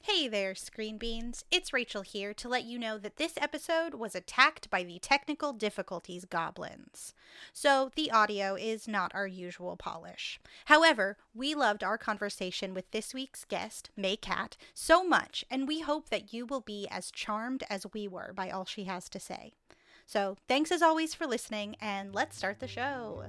Hey there, Screen Beans. It's Rachel here to let you know that this episode was attacked by the technical difficulties goblins. So the audio is not our usual polish. However, we loved our conversation with this week's guest, Mae Catt, so much, and we hope that you will be as charmed as we were by all she has to say. So thanks as always for listening, and let's start the show.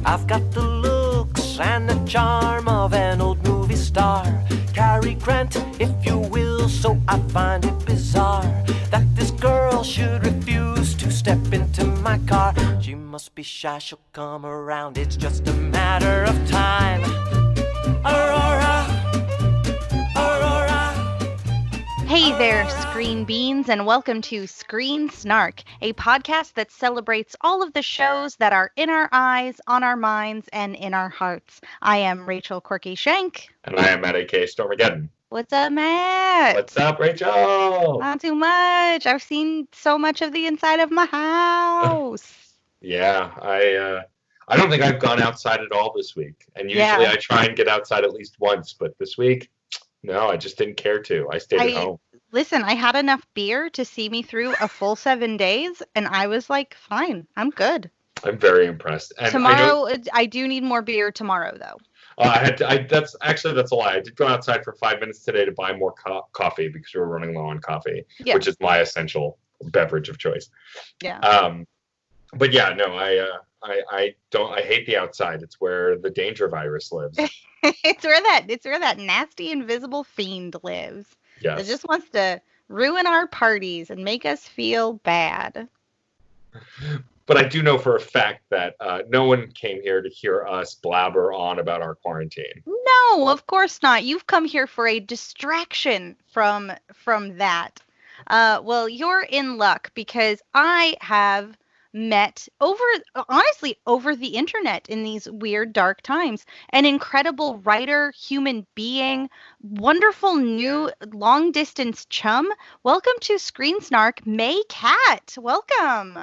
I've got the looks and the charm of an old movie star. Cary Grant, if you will, so I find it bizarre that this girl should refuse to step into my car. She must be shy, she'll come around, it's just a matter of time. Aurora, Aurora. Hey there, Screen Beans, and welcome to Screen Snark, a podcast that celebrates all of the shows that are in our eyes, on our minds, and in our hearts. I am Rachel Corky Shank. And I am Mae Catt Stormageddon. What's up, Matt? What's up, Rachel? Not too much. I've seen so much of the inside of my house. Yeah, I don't think I've gone outside at all this week. And usually I try and get outside at least once, but this week, no, I just didn't care to. I stayed at home. Listen, I had enough beer to see me through a full 7 days, and I was like, fine, I'm good. I'm very impressed. And tomorrow, I do need more beer tomorrow, though. That's a lie. I did go outside for 5 minutes today to buy more coffee because we were running low on coffee, which is my essential beverage of choice. Yeah. But yeah, no, I hate the outside. It's where the danger virus lives. It's where that nasty invisible fiend lives. Yes. It just wants to ruin our parties and make us feel bad. But I do know for a fact that no one came here to hear us blabber on about our quarantine. No, of course not. You've come here for a distraction from that. Well, you're in luck because I have met over the internet in these weird dark times an incredible writer, human being, wonderful new long distance chum. Welcome to Screen Snark, Mae Catt. Welcome.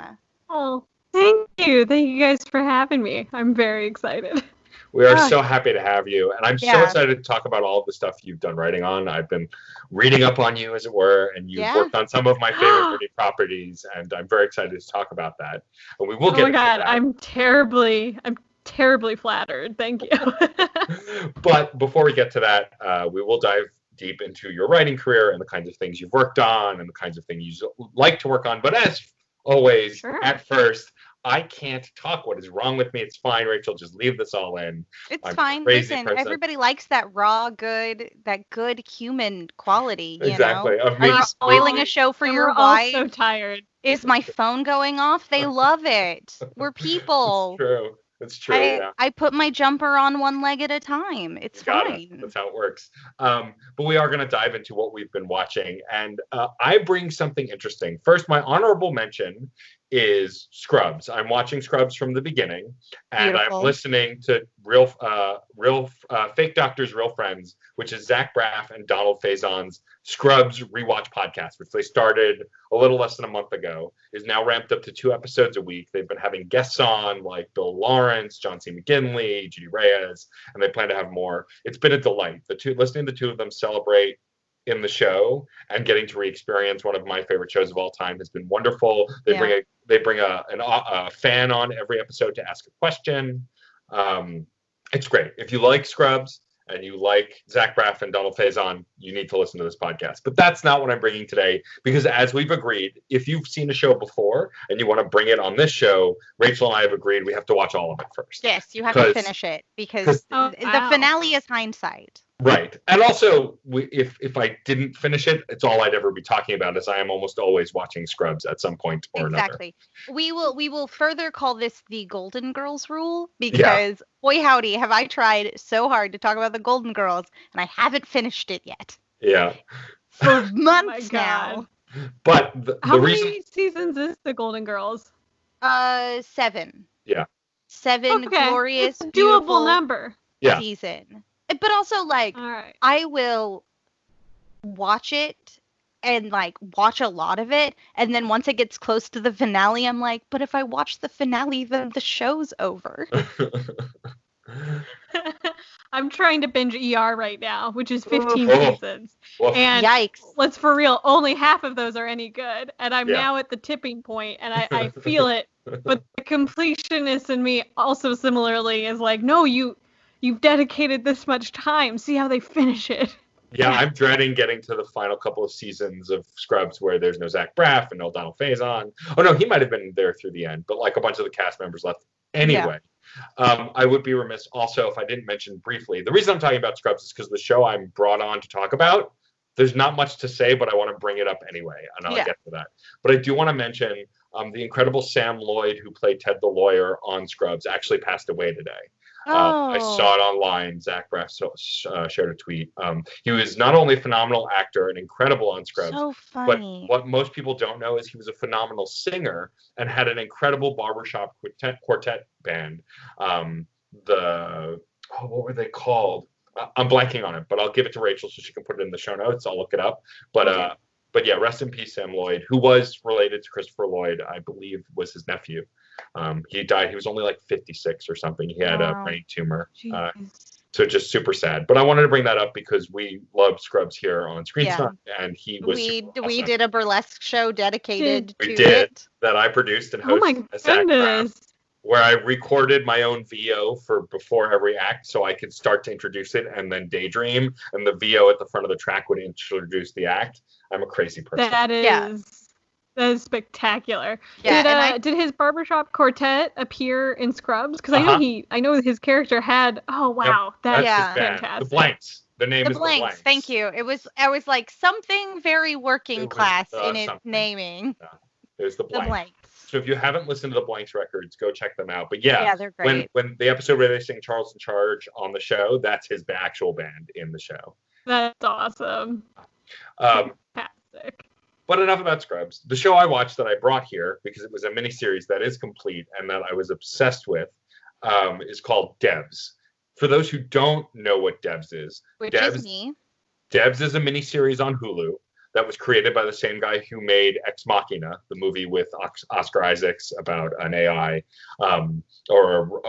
Oh, thank you guys for having me. I'm very excited. We are so happy to have you, and I'm so excited to talk about all of the stuff you've done writing on. I've been reading up on you, as it were, and you've worked on some of my favorite movie properties, and I'm very excited to talk about that. And we will get into that. I'm terribly flattered. Thank you. But before we get to that, we will dive deep into your writing career and the kinds of things you've worked on and the kinds of things you like to work on. But as always, at first, I can't talk. What is wrong with me? It's fine, Rachel. Just leave this all in. It's fine. Listen, everybody likes that raw, good human quality. Exactly. Are you spoiling a show for your wife? We're all so tired. Is my phone going off? They love it. We're people. It's true. It's true. I put my jumper on one leg at a time. It's fine. That's how it works. But we are going to dive into what we've been watching. And I bring something interesting. First, my honorable mention is Scrubs. I'm watching Scrubs from the beginning, and Beautiful. I'm listening to Real Fake Doctors, Real Friends, which is Zach Braff and Donald Faison's Scrubs rewatch podcast, which they started a little less than a month ago, is now ramped up to 2 episodes a week. They've been having guests on like Bill Lawrence, John C. McGinley, Judy Reyes, and they plan to have more. It's been a delight. Listening to the two of them celebrate in the show and getting to re-experience one of my favorite shows of all time has been wonderful. They bring a fan on every episode to ask a question. It's great. If you like Scrubs and you like Zach Braff and Donald Faison, you need to listen to this podcast. But that's not what I'm bringing today, because as we've agreed, if you've seen a show before and you want to bring it on this show, Rachel and I have agreed we have to watch all of it first. Yes, you have to finish it because the finale is hindsight. Right. And also, if I didn't finish it, it's all I'd ever be talking about, as I am almost always watching Scrubs at some point or another. Exactly. We will further call this the Golden Girls rule, because boy howdy, have I tried so hard to talk about the Golden Girls, and I haven't finished it yet. Yeah. For months now. But How many seasons is the Golden Girls? 7. Yeah. 7 glorious, it's a beautiful doable number. Season. But also, I will watch it and, watch a lot of it. And then once it gets close to the finale, I'm like, but if I watch the finale, then the show's over. I'm trying to binge ER right now, which is 15 Oh. seasons. Well, And Yikes. let's for real, only half of those are any good. And I'm Yeah. now at the tipping point, and I feel it. But the completionist in me also similarly is like, no, you've dedicated this much time. See how they finish it. Yeah, I'm dreading getting to the final couple of seasons of Scrubs where there's no Zach Braff and no Donald Faison. Oh no, he might have been there through the end, but like a bunch of the cast members left anyway. I would be remiss also if I didn't mention briefly. The reason I'm talking about Scrubs is because the show I'm brought on to talk about, there's not much to say, but I want to bring it up anyway, and I'll get to that. But I do want to mention the incredible Sam Lloyd, who played Ted the lawyer on Scrubs, actually passed away today. I saw it online. Zach Braff shared a tweet. He was not only a phenomenal actor and incredible on Scrubs, So funny. but what most people don't know is he was a phenomenal singer and had an incredible barbershop quartet band. What were they called? I'm blanking on it, but I'll give it to Rachel so she can put it in the show notes. I'll look it up. But yeah, rest in peace, Sam Lloyd, who was related to Christopher Lloyd, I believe was his nephew. He died. He was only like 56 or something. He had a brain tumor. So just super sad. But I wanted to bring that up because we love Scrubs here on Screen Time, and he was we did a burlesque show dedicated to it that I produced and hosted. Oh my goodness. Where I recorded my own VO for before every act so I could start to introduce it and then daydream, and the VO at the front of the track would introduce the act. I'm a crazy person. That is spectacular. Yeah, did his barbershop quartet appear in Scrubs? Because I know his character had. Oh wow, that's fantastic. The Blanks. The name is The Blanks. Thank you. I was like something very working class in its naming. It was The Blanks. So if you haven't listened to the Blanks records, go check them out. But yeah, they're great. When the episode where they sing Charles in Charge on the show, that's his actual band in the show. That's awesome. Fantastic. But enough about Scrubs. The show I watched that I brought here, because it was a miniseries that is complete and that I was obsessed with, is called Devs. For those who don't know what Devs is, which is me. Devs is a miniseries on Hulu that was created by the same guy who made Ex Machina, the movie with Oscar Isaacs about an AI or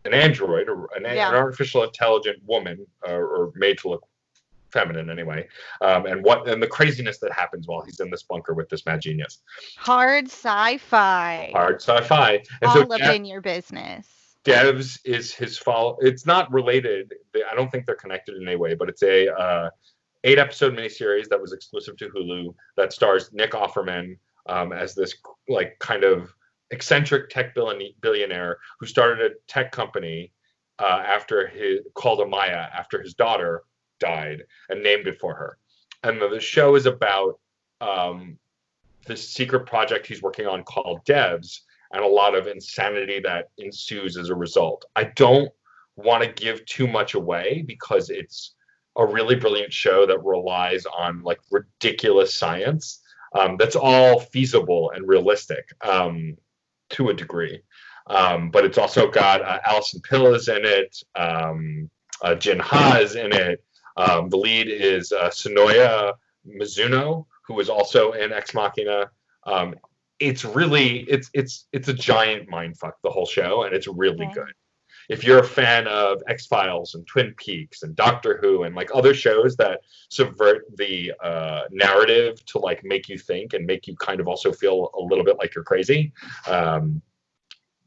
an android or an artificial intelligent woman or made to look feminine anyway, and the craziness that happens while he's in this bunker with this mad genius. Hard sci-fi. And all up in your business. Devs is his fault. It's not related. I don't think they're connected in any way, but it's a 8-episode miniseries that was exclusive to Hulu that stars Nick Offerman as this like kind of eccentric tech billionaire who started a tech company called Amaya after his daughter died and named it for her. And the show is about this secret project he's working on called Devs and a lot of insanity that ensues as a result. I don't want to give too much away because it's a really brilliant show that relies on like ridiculous science that's all feasible and realistic to a degree. But it's also got Alison Pill is in it, Jin Ha is in it. The lead is Sonoya Mizuno, who was also in Ex Machina. It's a giant mindfuck, the whole show, and it's really good. If you're a fan of X-Files and Twin Peaks and Doctor Who and like other shows that subvert the narrative to like make you think and make you kind of also feel a little bit like you're crazy,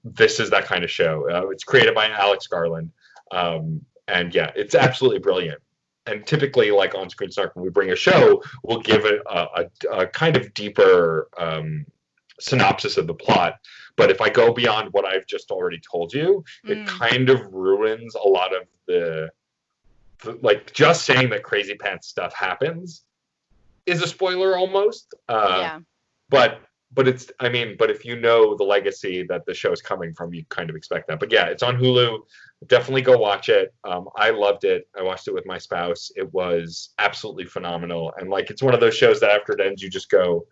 this is that kind of show. It's created by Alex Garland, and yeah, it's absolutely brilliant. And typically, like on Screen Snark, when we bring a show, we'll give it a kind of deeper synopsis of the plot. But if I go beyond what I've just already told you, it kind of ruins a lot of the like just saying that crazy pants stuff happens is a spoiler almost. But if you know the legacy that the show is coming from, you kind of expect that. But yeah, it's on Hulu. Definitely go watch it. I loved it. I watched it with my spouse. It was absolutely phenomenal. And like, it's one of those shows that after it ends, you just go,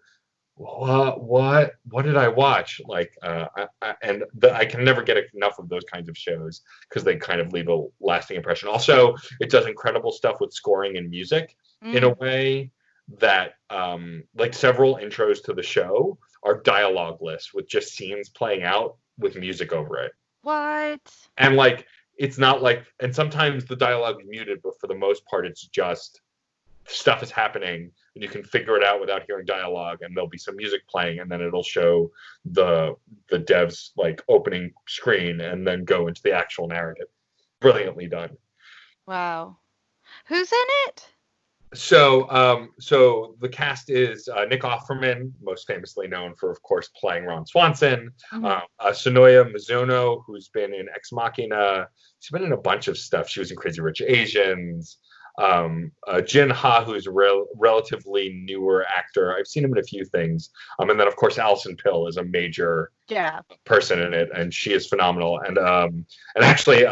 what did I watch? Like, I can never get enough of those kinds of shows because they kind of leave a lasting impression. Also, it does incredible stuff with scoring and music in a way that like several intros to the show are dialogueless with just scenes playing out with music over it. What? And like it's not like, and sometimes the dialogue is muted, but for the most part it's just stuff is happening and you can figure it out without hearing dialogue, and there'll be some music playing and then it'll show the devs like opening screen and then go into the actual narrative. Brilliantly done. Wow. Who's in it? So the cast is Nick Offerman, most famously known for, of course, playing Ron Swanson. Sonoya Mizuno, who's been in Ex Machina. She's been in a bunch of stuff. She was in Crazy Rich Asians. Jin Ha, who's a relatively newer actor. I've seen him in a few things. And then, of course, Alison Pill is a major person in it, and she is phenomenal. And actually,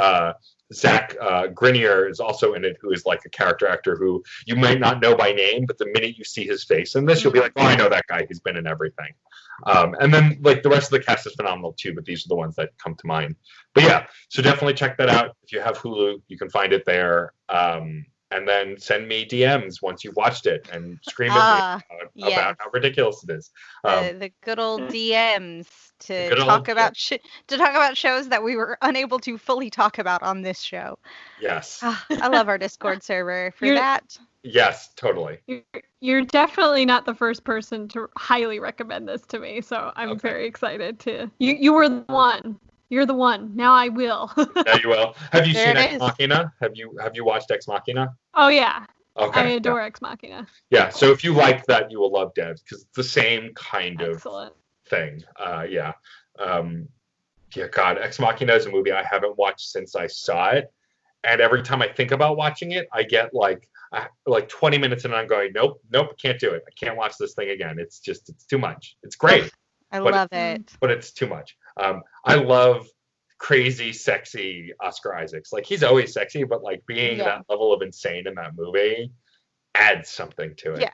Zach Grenier is also in it, who is like a character actor who you might not know by name, but the minute you see his face in this, you'll be like, oh, I know that guy. He's been in everything. And then like the rest of the cast is phenomenal too, but these are the ones that come to mind. But yeah, so definitely check that out. If you have Hulu, you can find it there. And then send me DMs once you've watched it and scream at me about how ridiculous it is. The good old DMs to talk about shows that we were unable to fully talk about on this show. Yes. I love our Discord server for that. Yes, totally. You're definitely not the first person to highly recommend this to me, so I'm very excited to. You were the one. You're the one. Now I will. Yeah, you will. Have you seen Ex Machina? Have you watched Ex Machina? Oh yeah. Okay. I adore Ex Machina. Yeah. So if you like that, you will love Devs, because it's the same kind of thing. Yeah. God, Ex Machina is a movie I haven't watched since I saw it, and every time I think about watching it, I get like 20 minutes in and I'm going, nope, can't do it. I can't watch this thing again. It's too much. It's great. I love it. But it's too much. I love crazy, sexy Oscar Isaacs. Like, he's always sexy, but like being that level of insane in that movie adds something to it. Yeah.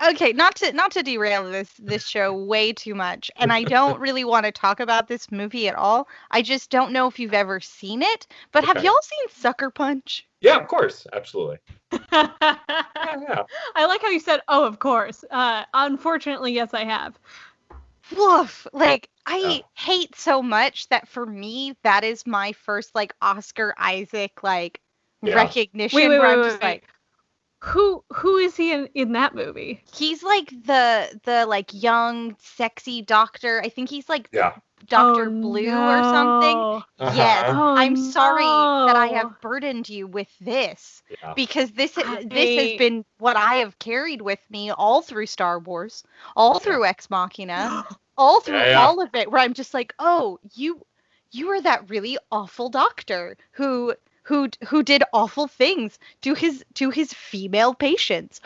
Okay, not to derail this show way too much, and I don't really want to talk about this movie at all. I just don't know if you've ever seen it, but have y'all seen Sucker Punch? Yeah, of course, absolutely. Yeah. I like how you said, "Oh, of course." Unfortunately, yes, I have. Woof! Like, I hate so much that for me, that is my first like Oscar Isaac recognition. Wait, I'm just like, who is he in that movie? He's like the like young, sexy doctor. I think he's like Dr. Blue or something. Yes. I'm sorry that I have burdened you with this because this has been what I have carried with me all through Star Wars, all through Ex Machina, all through all of it, where I'm just like, oh, you are that really awful doctor who did awful things to his female patients.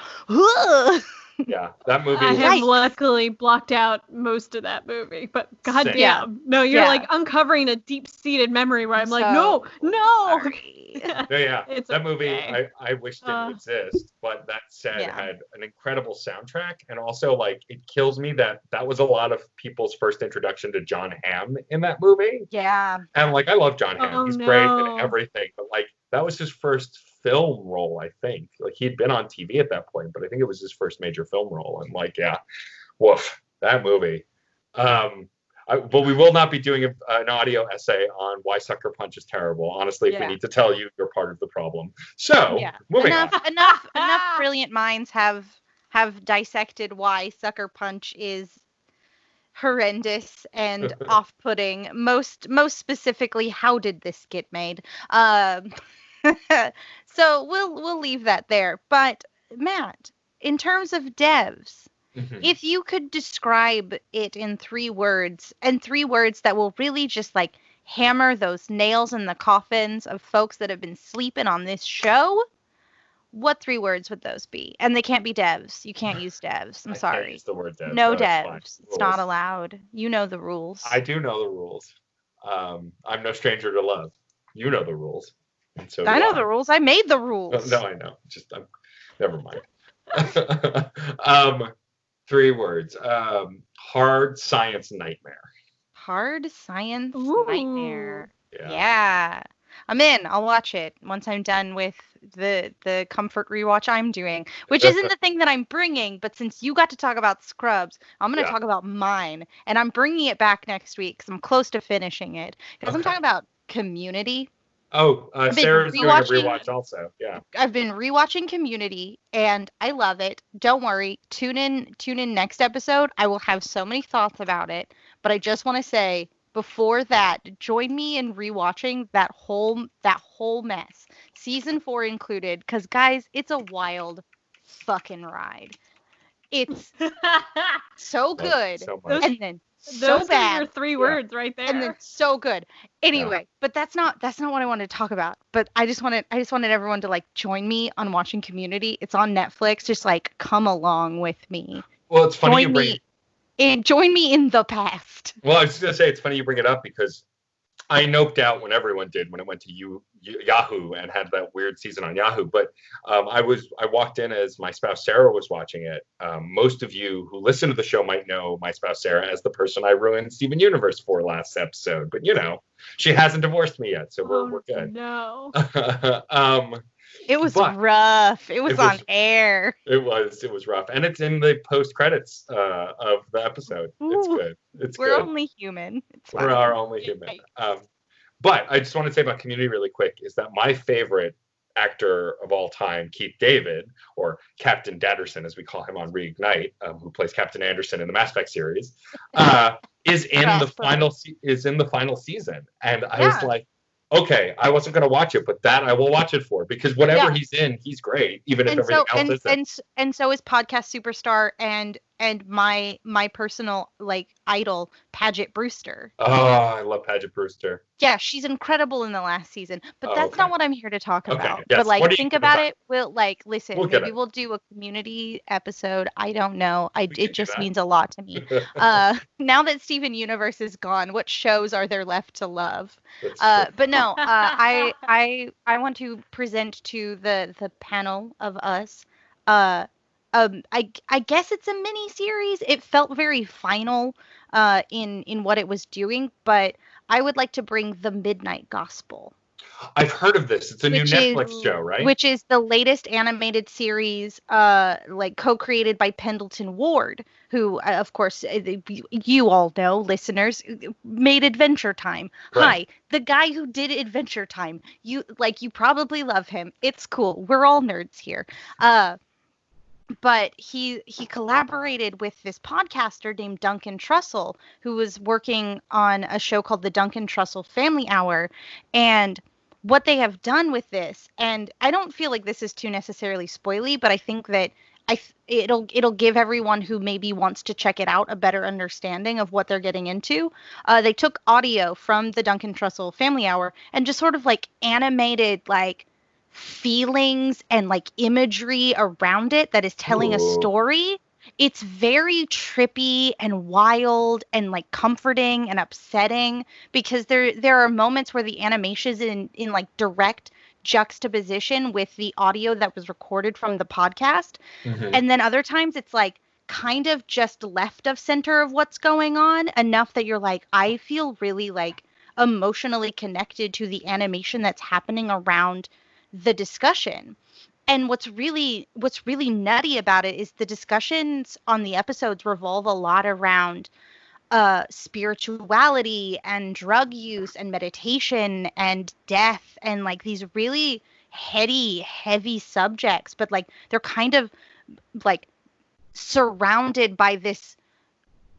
Yeah, that movie. I have luckily blocked out most of that movie, but goddamn, no, you're like uncovering a deep-seated memory where I'm like, no. That movie, I wish didn't exist, but that said, had an incredible soundtrack, and also like it kills me that was a lot of people's first introduction to John Hamm in that movie. Yeah, and like I love John Hamm, he's great and everything, but like that was his first film role, I think. Like, he'd been on TV at that point, but I think it was his first major film role. And like, woof, that movie. But we will not be doing an audio essay on why Sucker Punch is terrible. Honestly, if we need to tell you, you're part of the problem. So, moving on. Enough brilliant minds have dissected why Sucker Punch is horrendous and off-putting. Most specifically, how did this get made? So we'll leave that there. But Matt, in terms of devs, if you could describe it in 3 words, and 3 words that will really just like hammer those nails in the coffins of folks that have been sleeping on this show, what 3 words would those be? And they can't be devs. You can't use devs. I'm sorry. Can't use the word devs. No devs. It's not allowed. You know the rules. I do know the rules. I'm no stranger to love. You know the rules. And so I know the rules. I made the rules. No, I know. Just never mind. 3 words. Hard science nightmare. Hard science nightmare. Yeah. I'm in. I'll watch it once I'm done with the comfort rewatch I'm doing, which isn't the thing that I'm bringing. But since you got to talk about Scrubs, I'm going to talk about mine, and I'm bringing it back next week because I'm close to finishing it. Because I'm talking about Community. Oh, Sarah's doing a rewatch also. Yeah. I've been rewatching Community, and I love it. Don't worry. Tune in next episode. I will have so many thoughts about it. But I just want to say, before that, join me in rewatching that whole mess, season 4 included. Because guys, it's a wild fucking ride. It's so good, So much. and then so Those bad. are your 3 words right there. And then so good. Anyway, but that's not what I wanted to talk about. But I just wanted everyone to like join me on watching Community. It's on Netflix. Just like come along with me. Well, it's funny Join me in the past. Well, I was just gonna say it's funny you bring it up because I noped out when everyone did when it went to Yahoo and had that weird season on Yahoo. But I walked in as my spouse Sarah was watching it. Most of you who listen to the show might know my spouse Sarah as the person I ruined Steven Universe for last episode. But she hasn't divorced me yet, so we're good. No. It was rough. It was on air. It was rough, and it's in the post credits of the episode. Ooh, it's good. We're only human. We're our only human. But I just want to say about Community really quick is that my favorite actor of all time, Keith David, or Captain Dadderson as we call him on Reignite, who plays Captain Anderson in the Mass Effect series, is in the final season, and I was like, okay, I wasn't going to watch it, but that I will watch it for, because whatever he's in, he's great, even if everything else isn't. And so is podcast superstar and my personal like idol, Paget Brewster. Oh, I love Paget Brewster. Yeah, she's incredible in the last season, but that's not what I'm here to talk about. Yes. But like, think about it. We'll listen. Maybe it. we'll do a Community episode. I don't know. It just means a lot to me. Now that Steven Universe is gone, what shows are there left to love? But no, I want to present to the panel of us. I guess it's a mini series. It felt very final in what it was doing, but I would like to bring The Midnight Gospel. I've heard of this. It's a new Netflix show, right? Which is the latest animated series, like co-created by Pendleton Ward, who, of course, you all know, listeners, made Adventure Time. Right. Hi, the guy who did Adventure Time. You probably love him. It's cool. We're all nerds here. But he collaborated with this podcaster named Duncan Trussell, who was working on a show called the Duncan Trussell Family Hour. And what they have done with this, and I don't feel like this is too necessarily spoily, but I think that it'll give everyone who maybe wants to check it out a better understanding of what they're getting into. They took audio from the Duncan Trussell Family Hour and just sort of like animated like feelings and like imagery around it that is telling a story. It's very trippy and wild and like comforting and upsetting, because there are moments where the animation is in like direct juxtaposition with the audio that was recorded from the podcast. And then other times it's like kind of just left of center of what's going on enough that you're like, I feel really like emotionally connected to the animation that's happening around the discussion. And what's really nutty about it is the discussions on the episodes revolve a lot around spirituality and drug use and meditation and death and like these really heavy subjects, but like they're kind of like surrounded by this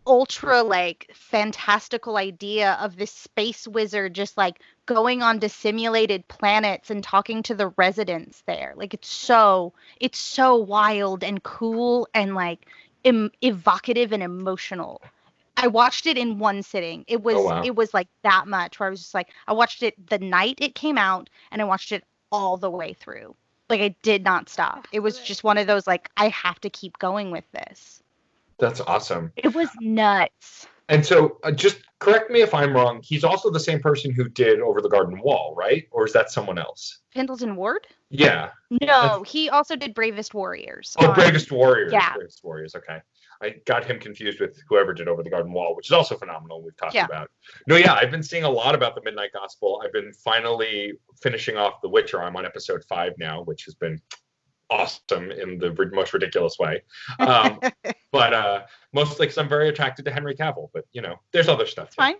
ultra like fantastical idea of this space wizard just like going on to simulated planets and talking to the residents there. Like it's so wild and cool and like evocative and emotional. I watched it in one sitting. It was like that much where I was just like, I watched it the night it came out and I watched it all the way through. Like I did not stop. It was just one of those like, I have to keep going with this. That's awesome. It was nuts. And so just correct me if I'm wrong. He's also the same person who did Over the Garden Wall, right? Or is that someone else? Pendleton Ward? Yeah. No, he also did Bravest Warriors. Oh, Bravest Warriors. Yeah. Bravest Warriors. Okay. I got him confused with whoever did Over the Garden Wall, which is also phenomenal. We've talked Yeah. about. No, yeah, I've been seeing a lot about the Midnight Gospel. I've been finally finishing off The Witcher. I'm on episode 5 now, which has been awesome in the most ridiculous way. But mostly because I'm very attracted to Henry Cavill. But there's other stuff. It's fine.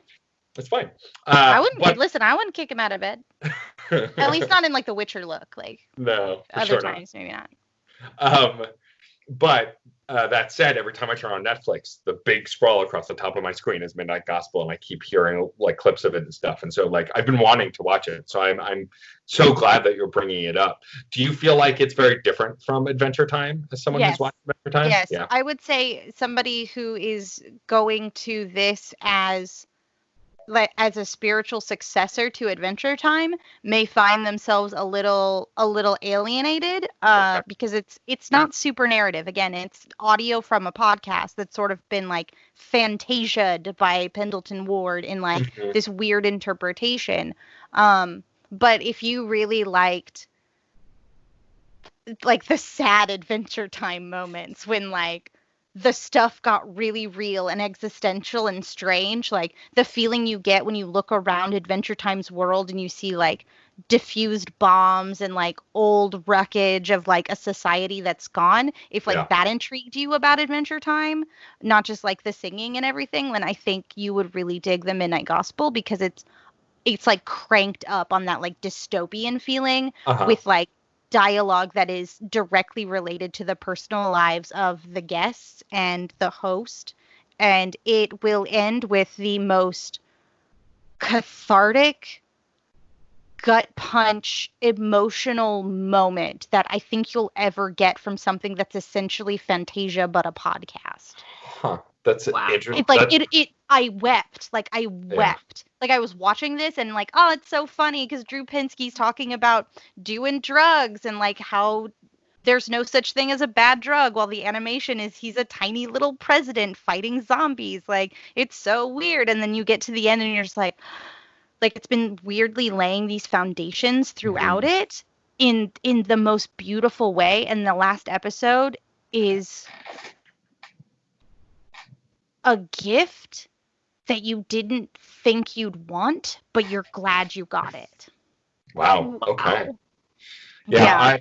It's fine. I wouldn't kick him out of bed. At least not in like the Witcher look. Like no, for other sure times, maybe not. But that said, every time I turn on Netflix, the big scroll across the top of my screen is Midnight Gospel, and I keep hearing like clips of it and stuff. And so like I've been wanting to watch it. So I'm so glad that you're bringing it up. Do you feel like it's very different from Adventure Time as someone who's watched Adventure Time? Yes, Yeah. I would say somebody who is going to this as a spiritual successor to Adventure Time may find themselves a little alienated because it's not super narrative. Again, it's audio from a podcast that's sort of been like Fantasia'd by Pendleton Ward in like this weird interpretation. But if you really liked like the sad Adventure Time moments when like the stuff got really real and existential and strange, like the feeling you get when you look around Adventure Time's world and you see like diffused bombs and like old wreckage of like a society that's gone, if like that intrigued you about Adventure Time, not just like the singing and everything, then I think you would really dig the Midnight Gospel, because it's like cranked up on that like dystopian feeling with like dialogue that is directly related to the personal lives of the guests and the host, and it will end with the most cathartic, gut punch, emotional moment that I think you'll ever get from something that's essentially Fantasia but a podcast. That's interesting. It's like I wept. Like I wept. Like I was watching this and like, oh, it's so funny because Drew Pinsky's talking about doing drugs and like how there's no such thing as a bad drug, while the animation is he's a tiny little president fighting zombies. Like it's so weird. And then you get to the end and you're just like it's been weirdly laying these foundations throughout it in the most beautiful way. And the last episode is a gift that you didn't think you'd want, but you're glad you got it. Wow. Okay. Yeah.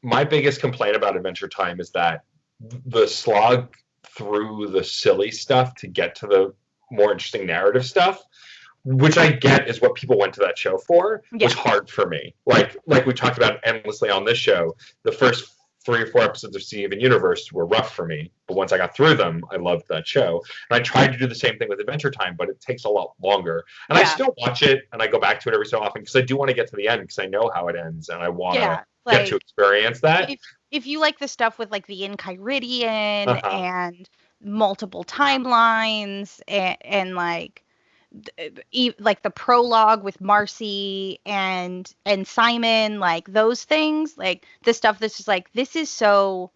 My biggest complaint about Adventure Time is that the slog through the silly stuff to get to the more interesting narrative stuff, which I get is what people went to that show for, was hard for me. Like we talked about endlessly on this show, the first 3 or 4 episodes of Steven Universe were rough for me, but once I got through them, I loved that show. And I tried to do the same thing with Adventure Time, but it takes a lot longer. And I still watch it, and I go back to it every so often because I do want to get to the end, because I know how it ends, and I want to get to experience that. If you like the stuff with like the Enchiridion and multiple timelines and like the prologue with Marcy and Simon, like those things, like the stuff that's just like, this is so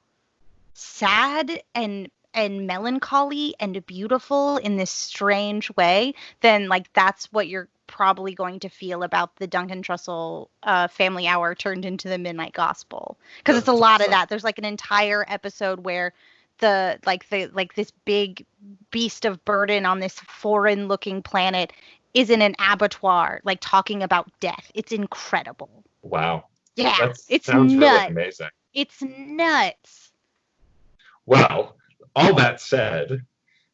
sad and melancholy and beautiful in this strange way, then like that's what you're probably going to feel about the Duncan Trussell family hour turned into the Midnight Gospel, because it's a lot of that. There's like an entire episode where this big beast of burden on this foreign looking planet is in an abattoir, like talking about death. It's incredible. Wow. Yeah. It's sounds nuts. Really amazing. It's nuts. Well, all that said,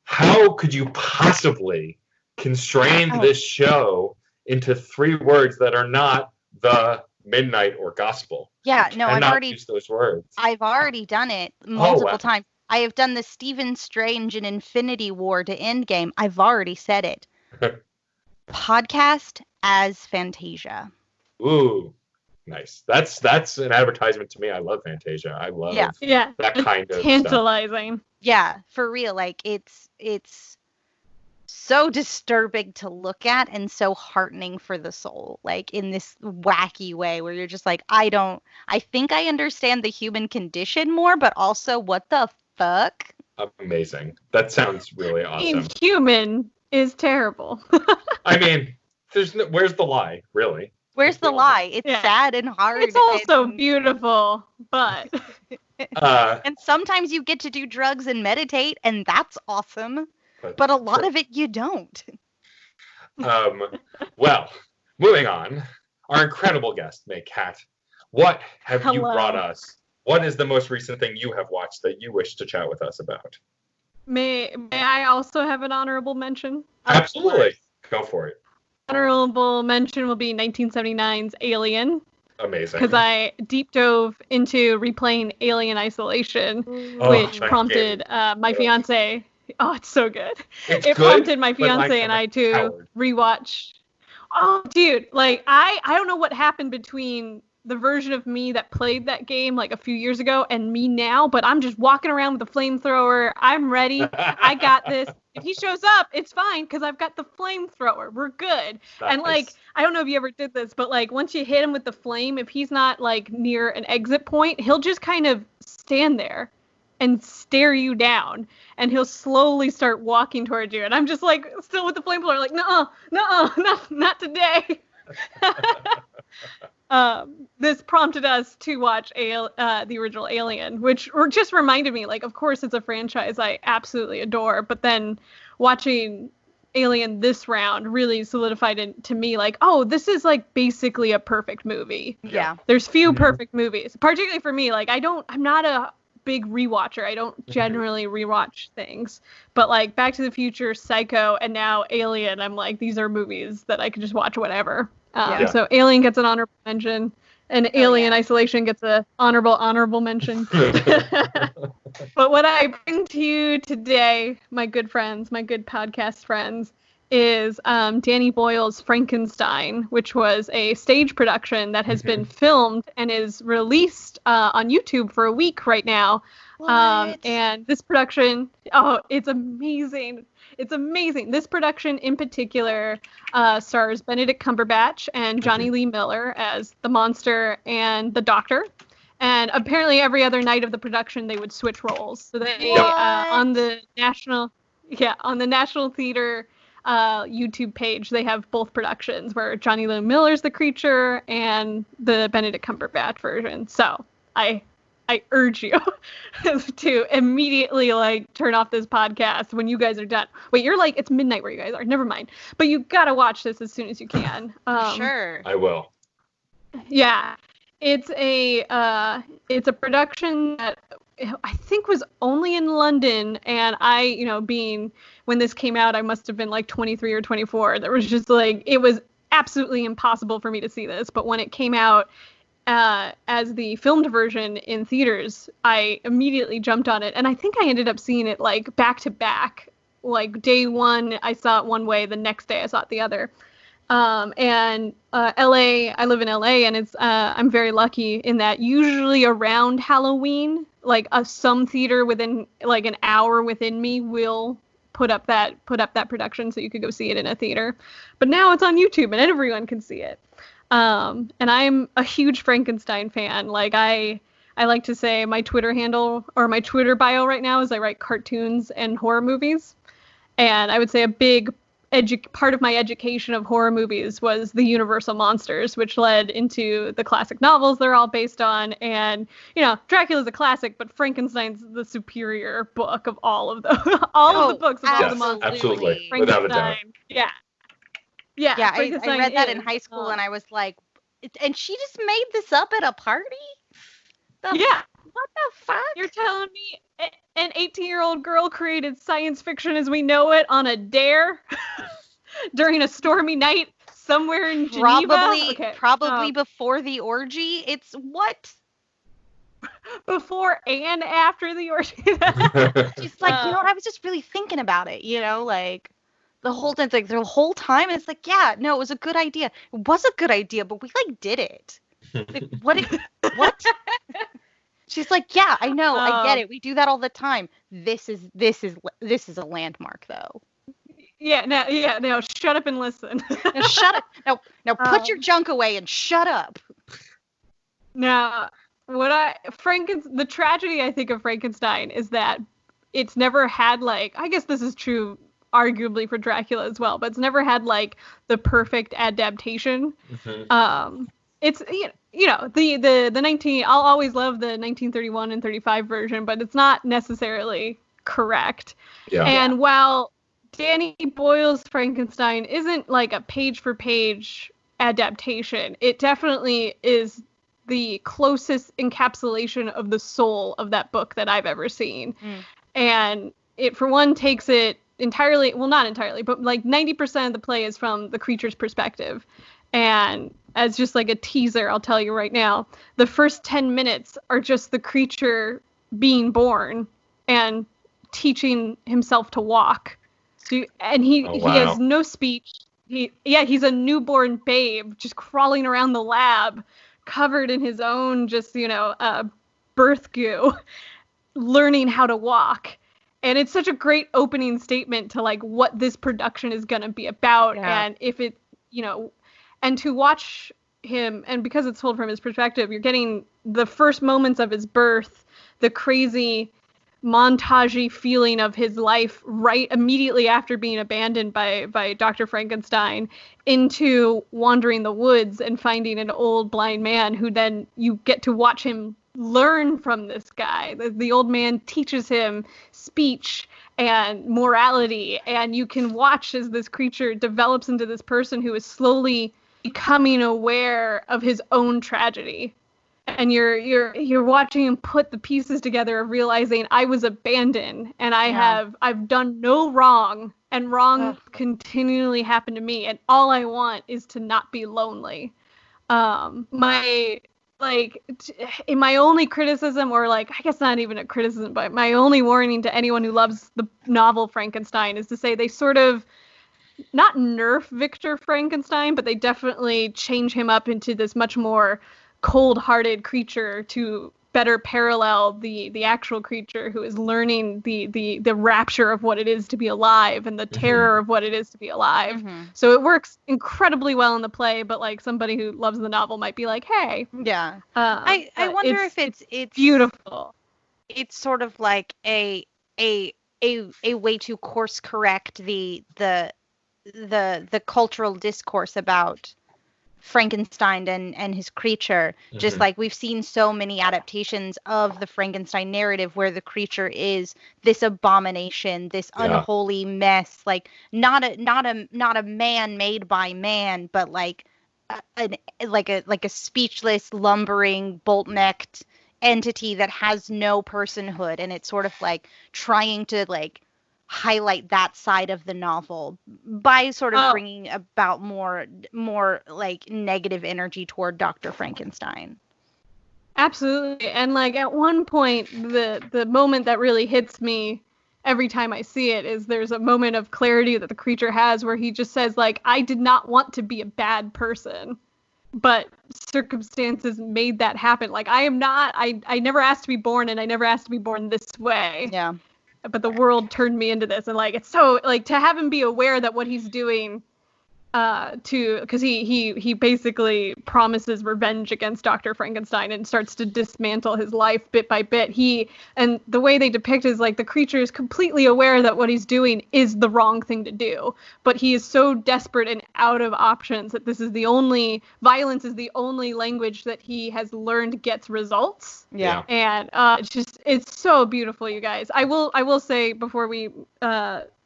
how could you possibly constrain this show into 3 words that are not the midnight or gospel? Yeah, no, I've already used those words. I've already done it multiple times. I have done the Stephen Strange and Infinity War to Endgame. I've already said it. Podcast as Fantasia. Ooh, nice. That's an advertisement to me. I love Fantasia. I love that kind of tantalizing stuff. Yeah, for real. Like it's so disturbing to look at and so heartening for the soul, like in this wacky way where you're just like, I think I understand the human condition more, but also what the fuck? Amazing. That sounds really awesome. Human is terrible. I mean, where's the lie, really? Where's the lie? It's sad and hard. It's also beautiful, but And sometimes you get to do drugs and meditate, and that's awesome. But a lot of it you don't. Well, moving on. Our incredible guest, Mae Catt. What have you brought us? What is the most recent thing you have watched that you wish to chat with us about? May I also have an honorable mention? Absolutely. Go for it. Honorable mention will be 1979's Alien. Amazing. Because I deep dove into replaying Alien Isolation, which prompted my fiance. Oh, it's so good. It prompted my fiance and I to rewatch. Oh, dude, like I don't know what happened between the version of me that played that game like a few years ago and me now, but I'm just walking around with a flamethrower. I'm ready. I got this. If he shows up, it's fine because I've got the flamethrower. We're good. Nice. And like, I don't know if you ever did this, but like once you hit him with the flame, if he's not like near an exit point, he'll just kind of stand there and stare you down, and he'll slowly start walking towards you. And I'm just like still with the flamethrower, like, not today. This prompted us to watch the original Alien, which just reminded me, like, of course it's a franchise I absolutely adore, but then watching Alien this round really solidified it to me, like, oh, this is like basically a perfect movie. Yeah. There's few perfect movies, particularly for me. Like, I'm not a big rewatcher. I don't generally rewatch things, but like Back to the Future, Psycho, and now Alien, I'm like, these are movies that I can just watch whenever. So Alien gets an honorable mention, and Alien Isolation gets a honorable mention. But what I bring to you today, my good friends, my good podcast friends, is Danny Boyle's Frankenstein, which was a stage production that has been filmed and is released on YouTube for a week right now. And this production, it's amazing. It's amazing. This production in particular stars Benedict Cumberbatch and Johnny Lee Miller as the monster and the doctor. And apparently every other night of the production they would switch roles. So they on the National Theatre YouTube page, they have both productions where Johnny Lee Miller's the creature and the Benedict Cumberbatch version. So I urge you to immediately like turn off this podcast when you guys are done. Wait, you're like, it's midnight where you guys are. Never mind. But you gotta watch this as soon as you can. Sure. I will. Yeah. It's a production that I think was only in London, and when this came out, I must have been like 23 or 24. There was just like, it was absolutely impossible for me to see this. But when it came out as the filmed version in theaters, I immediately jumped on it. And I think I ended up seeing it like back to back. Like day one, I saw it one way. The next day I saw it the other. And LA, I live in LA, and it's I'm very lucky in that usually around Halloween, like some theater within like an hour within me will put up that production so you could go see it in a theater. But now it's on YouTube and everyone can see it. And I'm a huge Frankenstein fan. Like I like to say my Twitter handle or my Twitter bio right now is I write cartoons and horror movies. And I would say a big part of my education of horror movies was the Universal monsters, which led into the classic novels they're all based on. And, Dracula's a classic, but Frankenstein's the superior book of all of them. All of the books of all the monsters. Absolutely. Without a doubt. Yeah. I read that in high school, and I was like, and she just made this up at a party? What the fuck? You're telling me an 18-year-old girl created science fiction as we know it on a dare during a stormy night somewhere in Geneva? Probably before the orgy. It's what? Before and after the orgy. She's like, I was just really thinking about it, like the whole time, like the whole time. It's like, yeah, no, it was a good idea. It was a good idea, but we like did it. Like, what? She's like, yeah, I know, I get it. We do that all the time. This is a landmark, though. No, shut up and listen. Now shut up. Now put your junk away and shut up. Now, the tragedy I think of Frankenstein is that it's never had like, I guess this is true arguably for Dracula as well, but it's never had like the perfect adaptation. it's the 19. I'll always love the 1931 and 35 version, but it's not necessarily correct. Yeah. And while Danny Boyle's Frankenstein isn't like a page for page adaptation, it definitely is the closest encapsulation of the soul of that book that I've ever seen. And it, for one, takes it entirely, well, not entirely, but like 90% of the play is from the creature's perspective. And as just like a teaser, I'll tell you right now, the first 10 minutes are just the creature being born and teaching himself to walk. And he has no speech. He's a newborn babe just crawling around the lab, covered in his own birth goo, learning how to walk. And it's such a great opening statement to like what this production is going to be about. And if it, and to watch him, and because it's told from his perspective, you're getting the first moments of his birth, the crazy montage-y feeling of his life right immediately after being abandoned by Dr. Frankenstein, into wandering the woods and finding an old blind man who then you get to watch him learn from this guy. The old man teaches him speech and morality, and you can watch as this creature develops into this person who is slowly becoming aware of his own tragedy. And you're watching him put the pieces together of realizing I was abandoned and I've done no wrong, and wrong continually happened to me, and all I want is to not be lonely. My only criticism, or like I guess not even a criticism, but my only warning to anyone who loves the novel Frankenstein is to say they sort of not nerf Victor Frankenstein, but they definitely change him up into this much more cold-hearted creature to better parallel the actual creature who is learning the rapture of what it is to be alive and the terror of what it is to be alive. So it works incredibly well in the play, but like somebody who loves the novel might be like, hey. Yeah. I wonder if it's beautiful. It's sort of like a way to course correct the cultural discourse about Frankenstein and his creature. Just like we've seen so many adaptations of the Frankenstein narrative where the creature is this abomination, this unholy mess, like not a man made by man, but like a speechless, lumbering, bolt-necked entity that has no personhood. And it's sort of like trying to like highlight that side of the novel by sort of bringing about more like negative energy toward Dr. Frankenstein. Absolutely. And like at one point, the moment that really hits me every time I see it is there's a moment of clarity that the creature has where he just says like, I did not want to be a bad person, but circumstances made that happen. Like I never asked to be born, and I never asked to be born this way. Yeah. But the world turned me into this, and like it's so like to have him be aware that what he's doing because he basically promises revenge against Dr. Frankenstein and starts to dismantle his life bit by bit. And the way they depict is like the creature is completely aware that what he's doing is the wrong thing to do, but he is so desperate and out of options that violence is the only language that he has learned gets results. Yeah. And it's so beautiful, you guys. I will say before we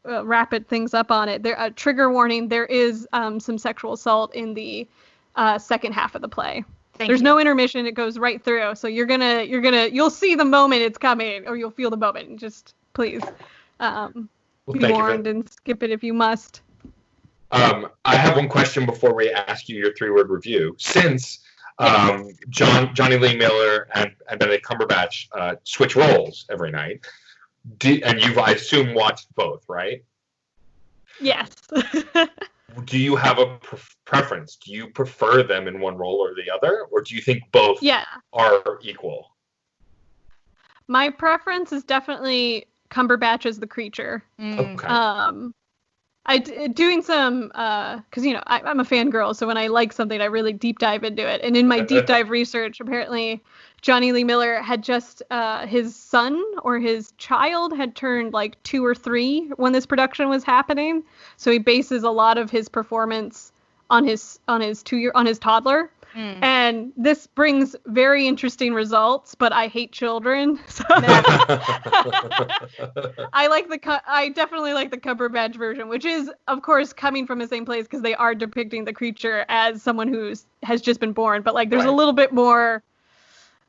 rapid things up on it, there trigger warning, there is some sexual assault in the second half of the play. There's no intermission, it goes right through, so you'll see the moment it's coming, or you'll feel the moment. Just please be warned and skip it if you must. I have one question before we ask you your 3-word review. Since Johnny Lee Miller and Benedict Cumberbatch switch roles every night, and you've, I assume, watched both, right? Yes. Do you have a preference? Do you prefer them in one role or the other? Or do you think both are equal? My preference is definitely Cumberbatch as the creature. Okay. Doing some, because, I'm a fangirl, so when I like something, I really deep dive into it. And in my deep dive research, apparently Johnny Lee Miller had just, his son or his child had turned like 2 or 3 when this production was happening. So he bases a lot of his performance on his toddler. Mm. And this brings very interesting results, but I hate children. So I definitely like the Cumberbatch version, which is, of course, coming from the same place because they are depicting the creature as someone who has just been born. But like, there's a little bit more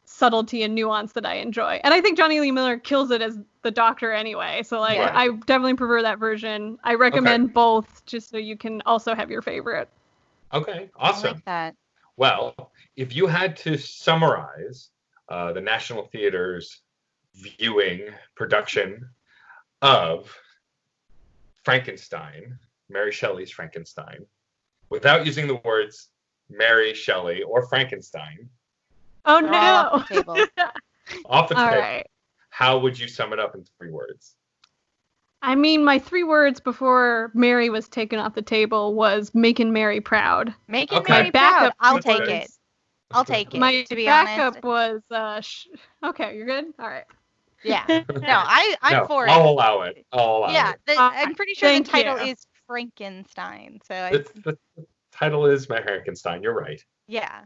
subtlety and nuance that I enjoy. And I think Johnny Lee Miller kills it as the Doctor anyway. So like, I definitely prefer that version. I recommend both just so you can also have your favorite. Okay, awesome. I like that. Well, if you had to summarize the National Theater's viewing production of Frankenstein, Mary Shelley's Frankenstein, without using the words Mary Shelley or Frankenstein. Oh, They're no. all off the table. Off the All table. right. How would you sum it up in 3 words? I mean, my 3 words before Mary was taken off the table was making Mary proud. Making Okay. Mary My proud. backup I'll was- take it. I'll take it. My to be backup honest. was, okay, you're good? All right. Yeah. No, I'm No, for I'll it. allow it. I'll allow Yeah. it. I'm pretty sure the Thank title you. is Frankenstein. So The title is Frankenstein. You're right. yeah.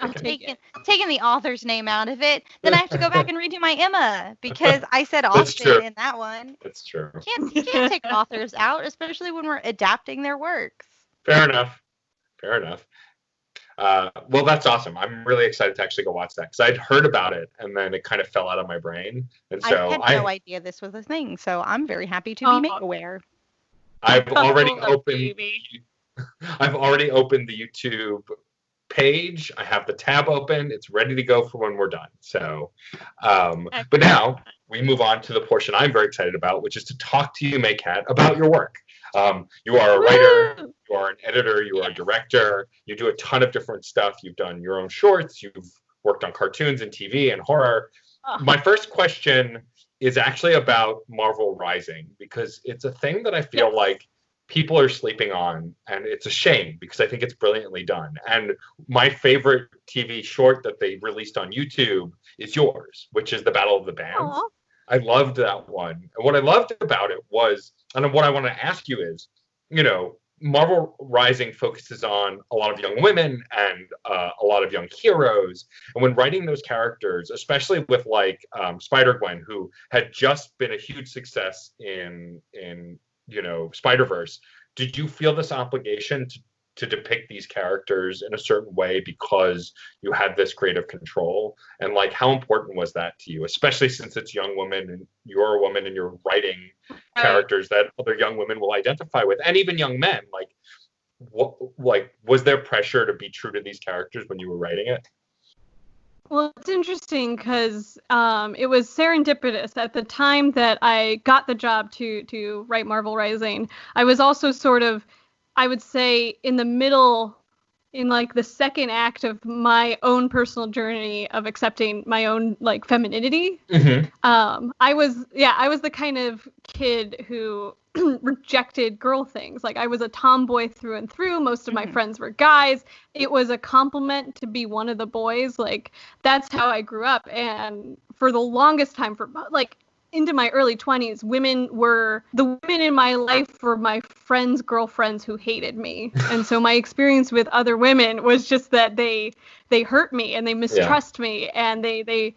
I'll Okay. take it. Taking the author's name out of it, then I have to go back and redo my Emma because I said That's true. Austin in that one. That's true. You can't take authors out, especially when we're adapting their works. Fair enough. Fair enough. Well, that's awesome. I'm really excited to actually go watch that because I'd heard about it and then it kind of fell out of my brain. And so I had no idea this was a thing, so I'm very happy to be made aware. I've already Oh, opened. baby. I've already opened the YouTube page. I have the tab open. It's ready to go for when we're done. So, but now we move on to the portion I'm very excited about, which is to talk to you, Mae Catt, about your work. You are a writer, you are an editor, you are a director, you do a ton of different stuff. You've done your own shorts, you've worked on cartoons and TV and horror. My first question is actually about Marvel Rising, because it's a thing that I feel like people are sleeping on, and it's a shame because I think it's brilliantly done. And my favorite TV short that they released on YouTube is yours, which is the Battle of the Bands. Aw. I loved that one. And what I loved about it was, and what I want to ask you is, you know, Marvel Rising focuses on a lot of young women and a lot of young heroes. And when writing those characters, especially with like Spider-Gwen, who had just been a huge success in you know, Cyberverse, did you feel this obligation to depict these characters in a certain way because you had this creative control? And like, how important was that to you, especially since it's young women and you're a woman and you're writing characters that other young women will identify with, and even young men? Like, what, like, was there pressure to be true to these characters when you were writing it? Well, it's interesting because it was serendipitous. At the time that I got the job to write Marvel Rising, I was also sort of, I would say, in the middle, in like the second act of my own personal journey of accepting my own like femininity. I was the kind of kid who rejected girl things. Like, I was a tomboy through and through. Most of my friends were guys. It was a compliment to be one of the boys. Like, that's how I grew up. And for the longest time, for like into my early 20s, the women in my life were my friends' girlfriends who hated me. And so my experience with other women was just that they hurt me and they mistrust me and they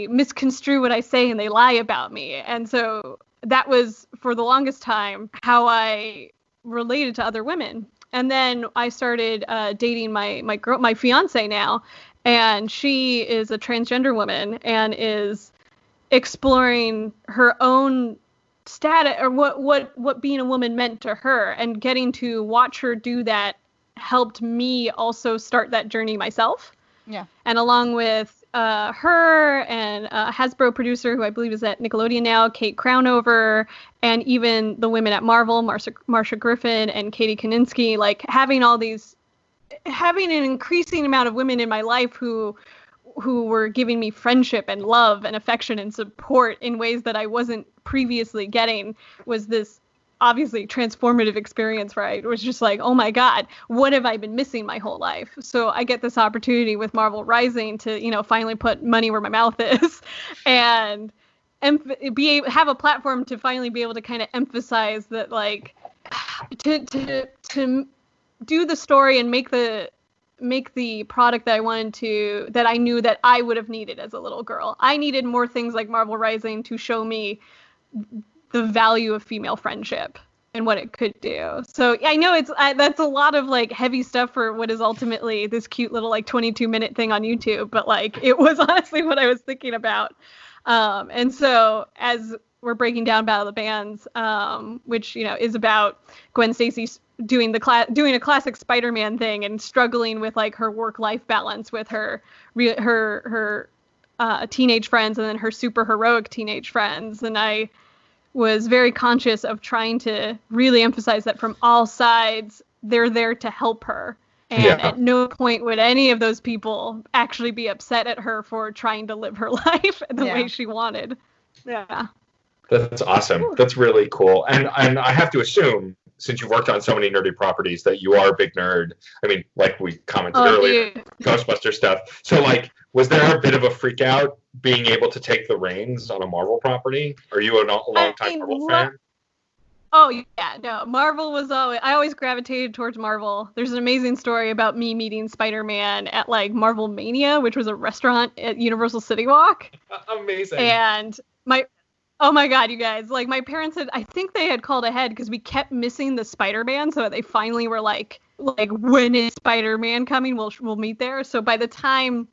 misconstrue what I say and they lie about me. And so that was, for the longest time, how I related to other women. And then I started dating my fiance now, and she is a transgender woman and is exploring her own status, or what being a woman meant to her, and getting to watch her do that helped me also start that journey myself. Yeah. And along with her and a Hasbro producer who I believe is at Nickelodeon now, Kate Crownover, and even the women at Marvel, Marsha Griffin and Katie Kaninsky, like having an increasing amount of women in my life who were giving me friendship and love and affection and support in ways that I wasn't previously getting was this obviously transformative experience where I was just like, oh my God, what have I been missing my whole life? So I get this opportunity with Marvel Rising to, you know, finally put money where my mouth is and have a platform to finally be able to kind of emphasize that, like, to do the story and make the make the product that I knew that I would have needed as a little girl. I needed more things like Marvel Rising to show me the value of female friendship and what it could do. So I know that's a lot of like heavy stuff for what is ultimately this cute little like 22-minute thing on YouTube, but like it was honestly what I was thinking about. And so as we're breaking down Battle of the Bands, which, you know, is about Gwen Stacy doing a classic Spider-Man thing and struggling with like her work-life balance with her teenage friends and then her super heroic teenage friends. And I was very conscious of trying to really emphasize that from all sides, they're there to help her. And at no point would any of those people actually be upset at her for trying to live her life the way she wanted. Yeah. That's awesome. That's really cool. And I have to assume, since you've worked on so many nerdy properties, that you are a big nerd. I mean, like we commented earlier, Ghostbuster stuff. So, like, was there a bit of a freak out being able to take the reins on a Marvel property? Are you a long-time Marvel fan? Oh, yeah, no. Marvel was I always gravitated towards Marvel. There's an amazing story about me meeting Spider-Man at, like, Marvel Mania, which was a restaurant at Universal City Walk. Amazing. And oh my God, you guys, like, my parents I think they had called ahead because we kept missing the Spider-Man, so they finally were like, when is Spider-Man coming? We'll meet there. So by the time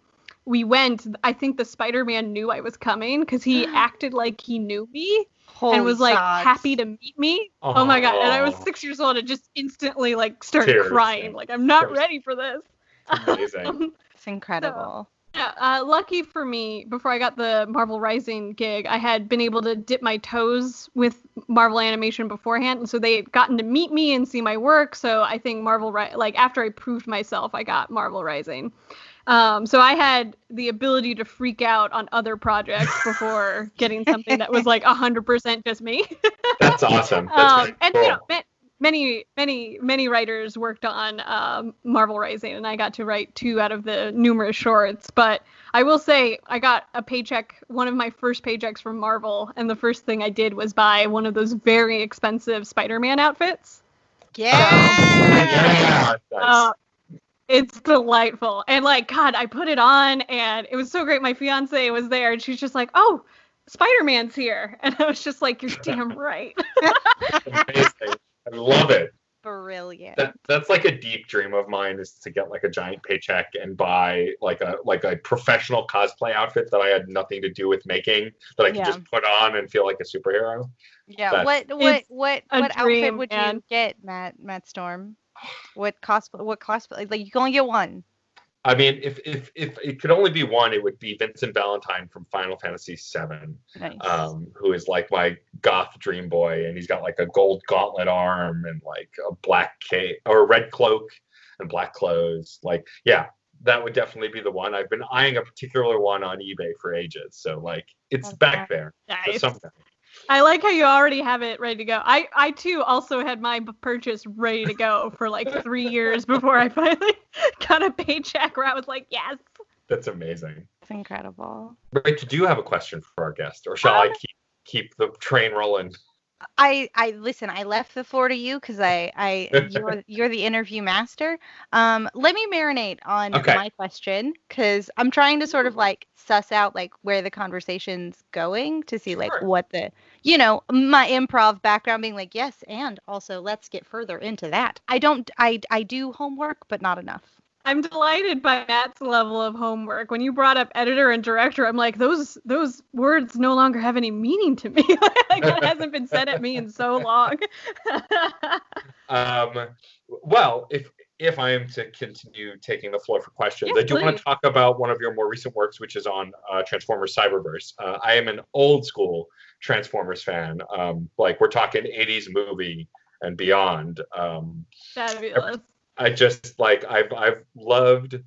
we went, I think the Spider-Man knew I was coming because he acted like he knew me. Holy and was like socks. happy to meet me. Oh my God. And I was 6 years old and just instantly like started Tears, crying. Like, I'm not ready for this. Amazing. It's incredible. So, yeah, lucky for me, before I got the Marvel Rising gig, I had been able to dip my toes with Marvel Animation beforehand. And so they had gotten to meet me and see my work. So I think after I proved myself, I got Marvel Rising. So I had the ability to freak out on other projects before getting something that was like 100% just me. That's awesome. That's and cool. you know, many writers worked on Marvel Rising, and I got to write 2 out of the numerous shorts. But I will say I got a paycheck, one of my first paychecks from Marvel, and the first thing I did was buy one of those very expensive Spider-Man outfits. Yeah. Nice. It's delightful. And like, God, I put it on and it was so great. My fiance was there and she's just like, oh, Spider-Man's here. And I was just like, you're damn right. Amazing. I love it. Brilliant. That's like a deep dream of mine, is to get like a giant paycheck and buy like a professional cosplay outfit that I had nothing to do with making, that I could just put on and feel like a superhero. Yeah. What outfit would you get, Matt Storm? What cosplay? Like, you can only get one. I mean, if it could only be one, it would be Vincent Valentine from Final Fantasy VII, Nice. Who is like my goth dream boy, and he's got like a gold gauntlet arm and like a black cape or a red cloak and black clothes. Like, yeah, that would definitely be the one. I've been eyeing a particular one on eBay for ages, so like it's back there. Nice. Sometime. I like how you already have it ready to go. I too also had my purchase ready to go for like 3 years before I finally got a paycheck where I was like, yes. That's amazing. It's incredible. Rachel, do you have a question for our guest, or shall I keep the train rolling? I listen. I left the floor to you because you're the interview master. Let me marinate on my question, because I'm trying to sort of like suss out like where the conversation's going to see like what the, you know, my improv background being like, yes, and also let's get further into that. I do homework, but not enough. I'm delighted by Matt's level of homework. When you brought up editor and director, I'm like, those words no longer have any meaning to me. Like, that hasn't been said at me in so long. Well, if I am to continue taking the floor for questions, yes, I do want to talk about one of your more recent works, which is on Transformers Cyberverse. I am an old school Transformers fan. Like, we're talking 80s movie and beyond. Fabulous. I just like I've loved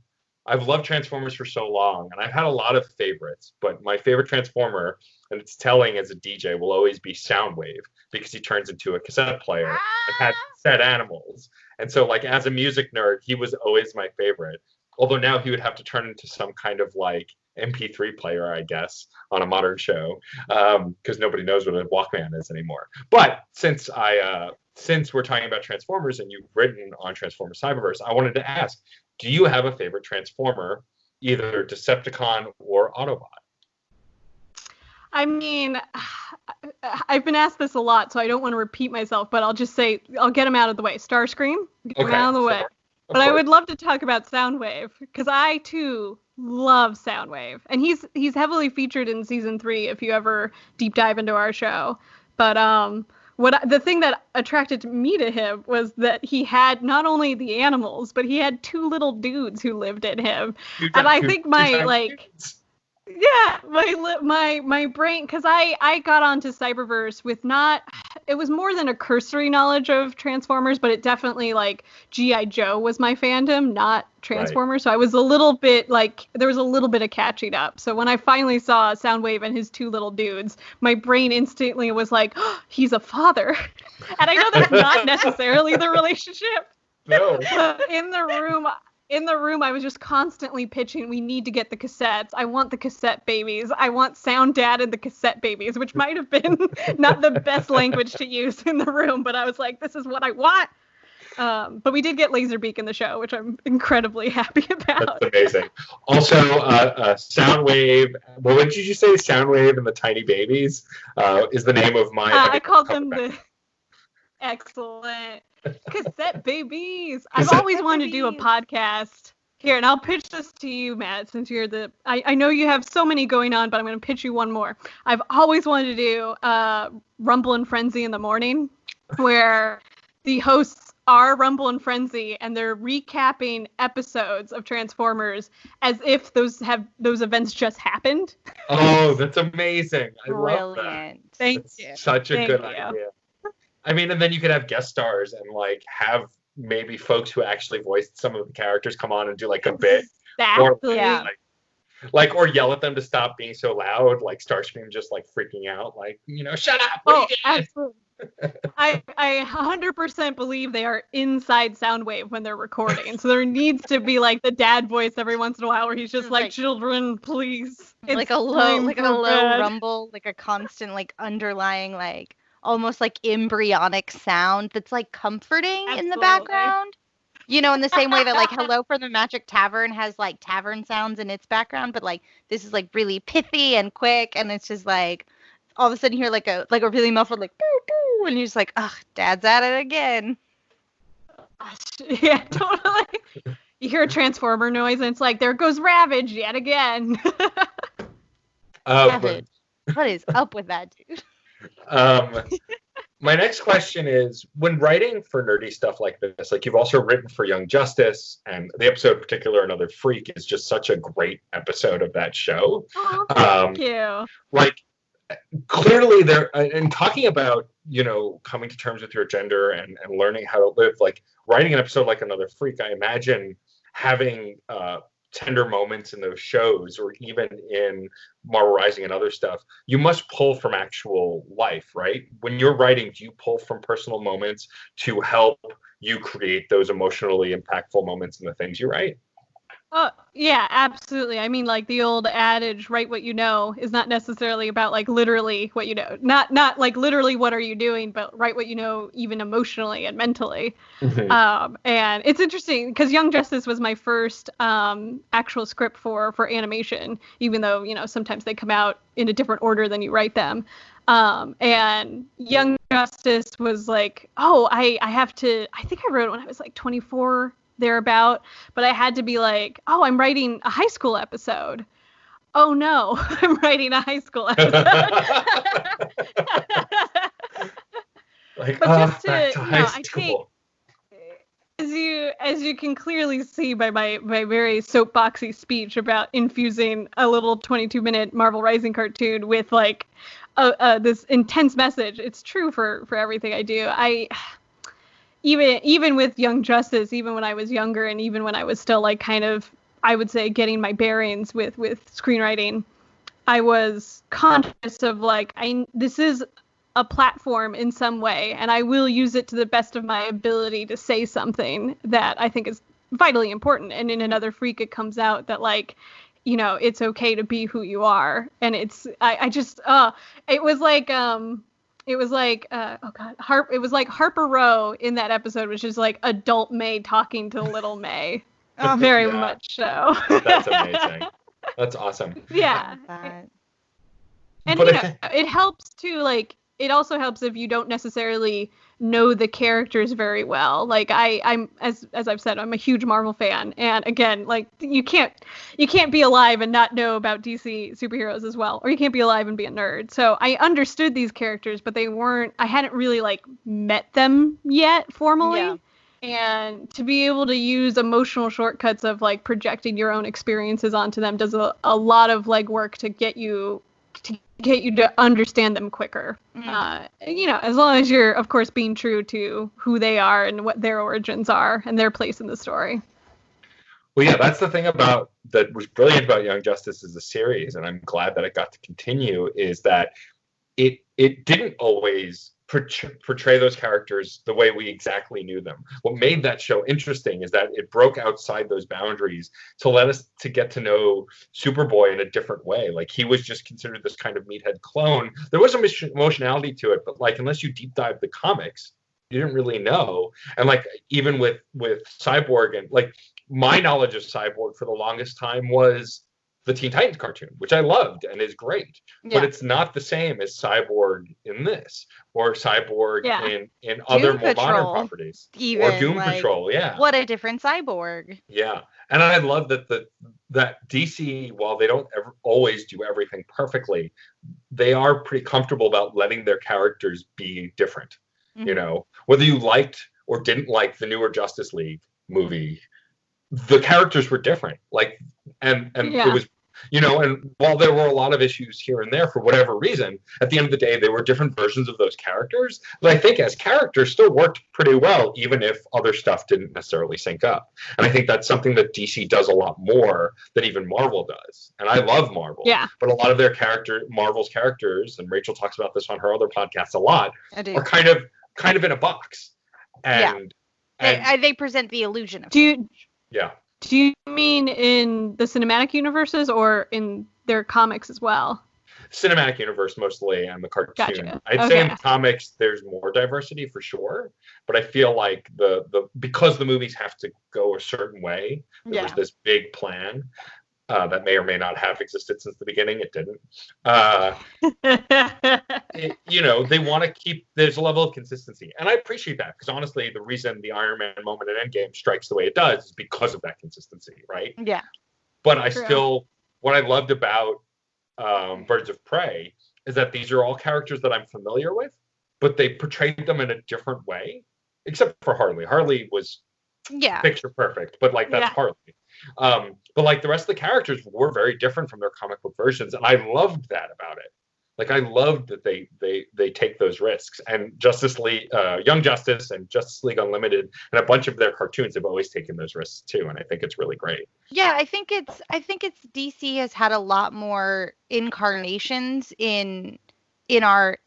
Transformers for so long, and I've had a lot of favorites, but my favorite Transformer, and it's telling as a DJ, will always be Soundwave, because he turns into a cassette player and has set animals. And so, like, as a music nerd, he was always my favorite. Although now he would have to turn into some kind of like MP3 player, I guess, on a modern show, because nobody knows what a Walkman is anymore. But since we're talking about Transformers and you've written on Transformers Cyberverse, I wanted to ask, Do you have a favorite Transformer, either Decepticon or Autobot? I mean, I've been asked this a lot, so I don't want to repeat myself, but I'll just say, I'll get him out of the way. Starscream, get him out of the way. But I would love to talk about Soundwave, because I, too, love Soundwave. And he's heavily featured in season 3, if you ever deep dive into our show. But the thing that attracted me to him was that he had not only the animals, but he had 2 little dudes who lived in him. And I think my brain, because I got onto Cyberverse with it was more than a cursory knowledge of Transformers, but it definitely, like, G.I. Joe was my fandom, not Transformers. Right. So I was a little bit, like, there was a little bit of catching up. So when I finally saw Soundwave and his 2 little dudes, my brain instantly was like, oh, he's a father. And I know that's not necessarily the relationship. No. But in the room, I was just constantly pitching, we need to get the cassettes. I want the cassette babies. I want Sound Dad and the cassette babies, which might have been not the best language to use in the room, but I was like, this is what I want. But we did get Laserbeak in the show, which I'm incredibly happy about. That's amazing. Also, Soundwave, well, what did you say? Soundwave and the Tiny Babies is the name of my... I called them the... Excellent. Cassette babies. I've always wanted to do a podcast. Here, and I'll pitch this to you, Matt, since you're I know you have so many going on, but I'm going to pitch you one more. I've always wanted to do Rumble and Frenzy in the morning, where the hosts are Rumble and Frenzy, and they're recapping episodes of Transformers as if those events just happened. Oh, that's amazing. I love that. Thank you. Such a good idea. I mean, and then you could have guest stars and, like, have maybe folks who actually voiced some of the characters come on and do, like, a bit. Exactly. Or yell at them to stop being so loud, like Starscream just, like, freaking out, like, shut up, what are you doing? Absolutely. I 100% believe they are inside Soundwave when they're recording. So there needs to be, like, the dad voice every once in a while where he's just like, children, please. Like a low rumble, like a constant, like, underlying, like, almost like embryonic sound that's, like, comforting in the background. In the same way that, like, Hello from the Magic Tavern has, like, tavern sounds in its background, but, like, this is, like, really pithy and quick, and it's just, like, all of a sudden you hear, like a really muffled, like, boo, boo, and you're just like, ugh, Dad's at it again. Yeah, totally. You hear a Transformer noise, and it's like, there goes Ravage yet again. Ravage. What is up with that dude? My next question is, when writing for nerdy stuff like this, like, you've also written for Young Justice, and the episode in particular, Another Freak, is just such a great episode of that show. Oh, thank you. Like, clearly there, and talking about, coming to terms with your gender and learning how to live, like, writing an episode like Another Freak, I imagine having tender moments in those shows, or even in Marvel Rising and other stuff, you must pull from actual life, right? When you're writing, do you pull from personal moments to help you create those emotionally impactful moments in the things you write? Oh, yeah, absolutely. I mean, like, the old adage, write what you know, is not necessarily about, like, literally what you know. Not like literally what are you doing, but write what you know, even emotionally and mentally. Mm-hmm. And it's interesting because Young Justice was my first actual script for animation, even though, sometimes they come out in a different order than you write them. And Young Justice was like, I think I wrote it when I was like 24, thereabout, but I had to be like, I'm writing a high school episode. Oh no, I'm writing a high school episode. Like, but just back to high school. I take, as you can clearly see by my very soapboxy speech about infusing a little 22-minute Marvel Rising cartoon with, like, this intense message. It's true for everything I do. Even with Young Justice, even when I was younger, and even when I was still, like, kind of, I would say, getting my bearings with screenwriting, I was conscious of, like, this is a platform in some way, and I will use it to the best of my ability to say something that I think is vitally important. And in Another Freak, it comes out that, like, it's okay to be who you are. And it was like, it was like, it was like Harper Row in that episode, which is like adult May talking to little May. Oh, Very Yeah. much so. That's amazing. That's awesome. Yeah. that. And But you I know, it helps too, like, it also helps if you don't necessarily know the characters very well. Like I'm as I've said, I'm a huge Marvel fan, and again, like you can't be alive and not know about DC superheroes as well, or you can't be alive and be a nerd. So I understood these characters, but I hadn't really like met them yet formally. Yeah. And to be able to use emotional shortcuts of like projecting your own experiences onto them does a lot of like work to get you to understand them quicker. You know, as long as you're, of course, being true to who they are and what their origins are and their place in the story. Well, yeah, that's the thing about that was brilliant about Young Justice as a series, and I'm glad that it got to continue, is that it didn't always portray those characters the way we exactly knew them. What made that show interesting is that it broke outside those boundaries to let us to get to know Superboy in a different way. Like, he was just considered this kind of meathead clone. There was some emotionality to it, but like, unless you deep dive the comics, you didn't really know. And like, even with Cyborg, and like, my knowledge of Cyborg for the longest time was the Teen Titans cartoon, which I loved and is great, but it's not the same as Cyborg in this, or Cyborg in other more modern properties, even, or Doom like, Patrol. Yeah, what a different Cyborg. Yeah, and I love that DC, while they don't ever always do everything perfectly, they are pretty comfortable about letting their characters be different. Mm-hmm. You know, whether you liked or didn't like the newer Justice League movie, the characters were different. Like, and it was, you know, and while there were a lot of issues here and there for whatever reason, at the end of the day, they were different versions of those characters. But I think as characters still worked pretty well, even if other stuff didn't necessarily sync up. And I think that's something that DC does a lot more than even Marvel does. And I love Marvel. Yeah. But a lot of Marvel's characters, and Rachel talks about this on her other podcasts a lot, are kind of in a box. And they present the illusion of Yeah. Do you mean in the cinematic universes or in their comics as well? Cinematic universe mostly, and the cartoon. Gotcha. I'd say in the comics there's more diversity for sure, but I feel like because the movies have to go a certain way, there was this big plan that may or may not have existed since the beginning. It didn't. You know, they want to keep, there's a level of consistency, and I appreciate that, because honestly, the reason the Iron Man moment in Endgame strikes the way it does is because of that consistency, right? Yeah. But what I loved about Birds of Prey is that these are all characters that I'm familiar with, but they portrayed them in a different way, except for Harley. Harley was picture perfect, but like, that's Harley. But like, the rest of the characters were very different from their comic book versions, and I loved that about it. Like, I loved that they take those risks, and Justice League, Young Justice, and Justice League Unlimited, and a bunch of their cartoons have always taken those risks too, and I think it's really great. Yeah, I think it's DC has had a lot more incarnations in our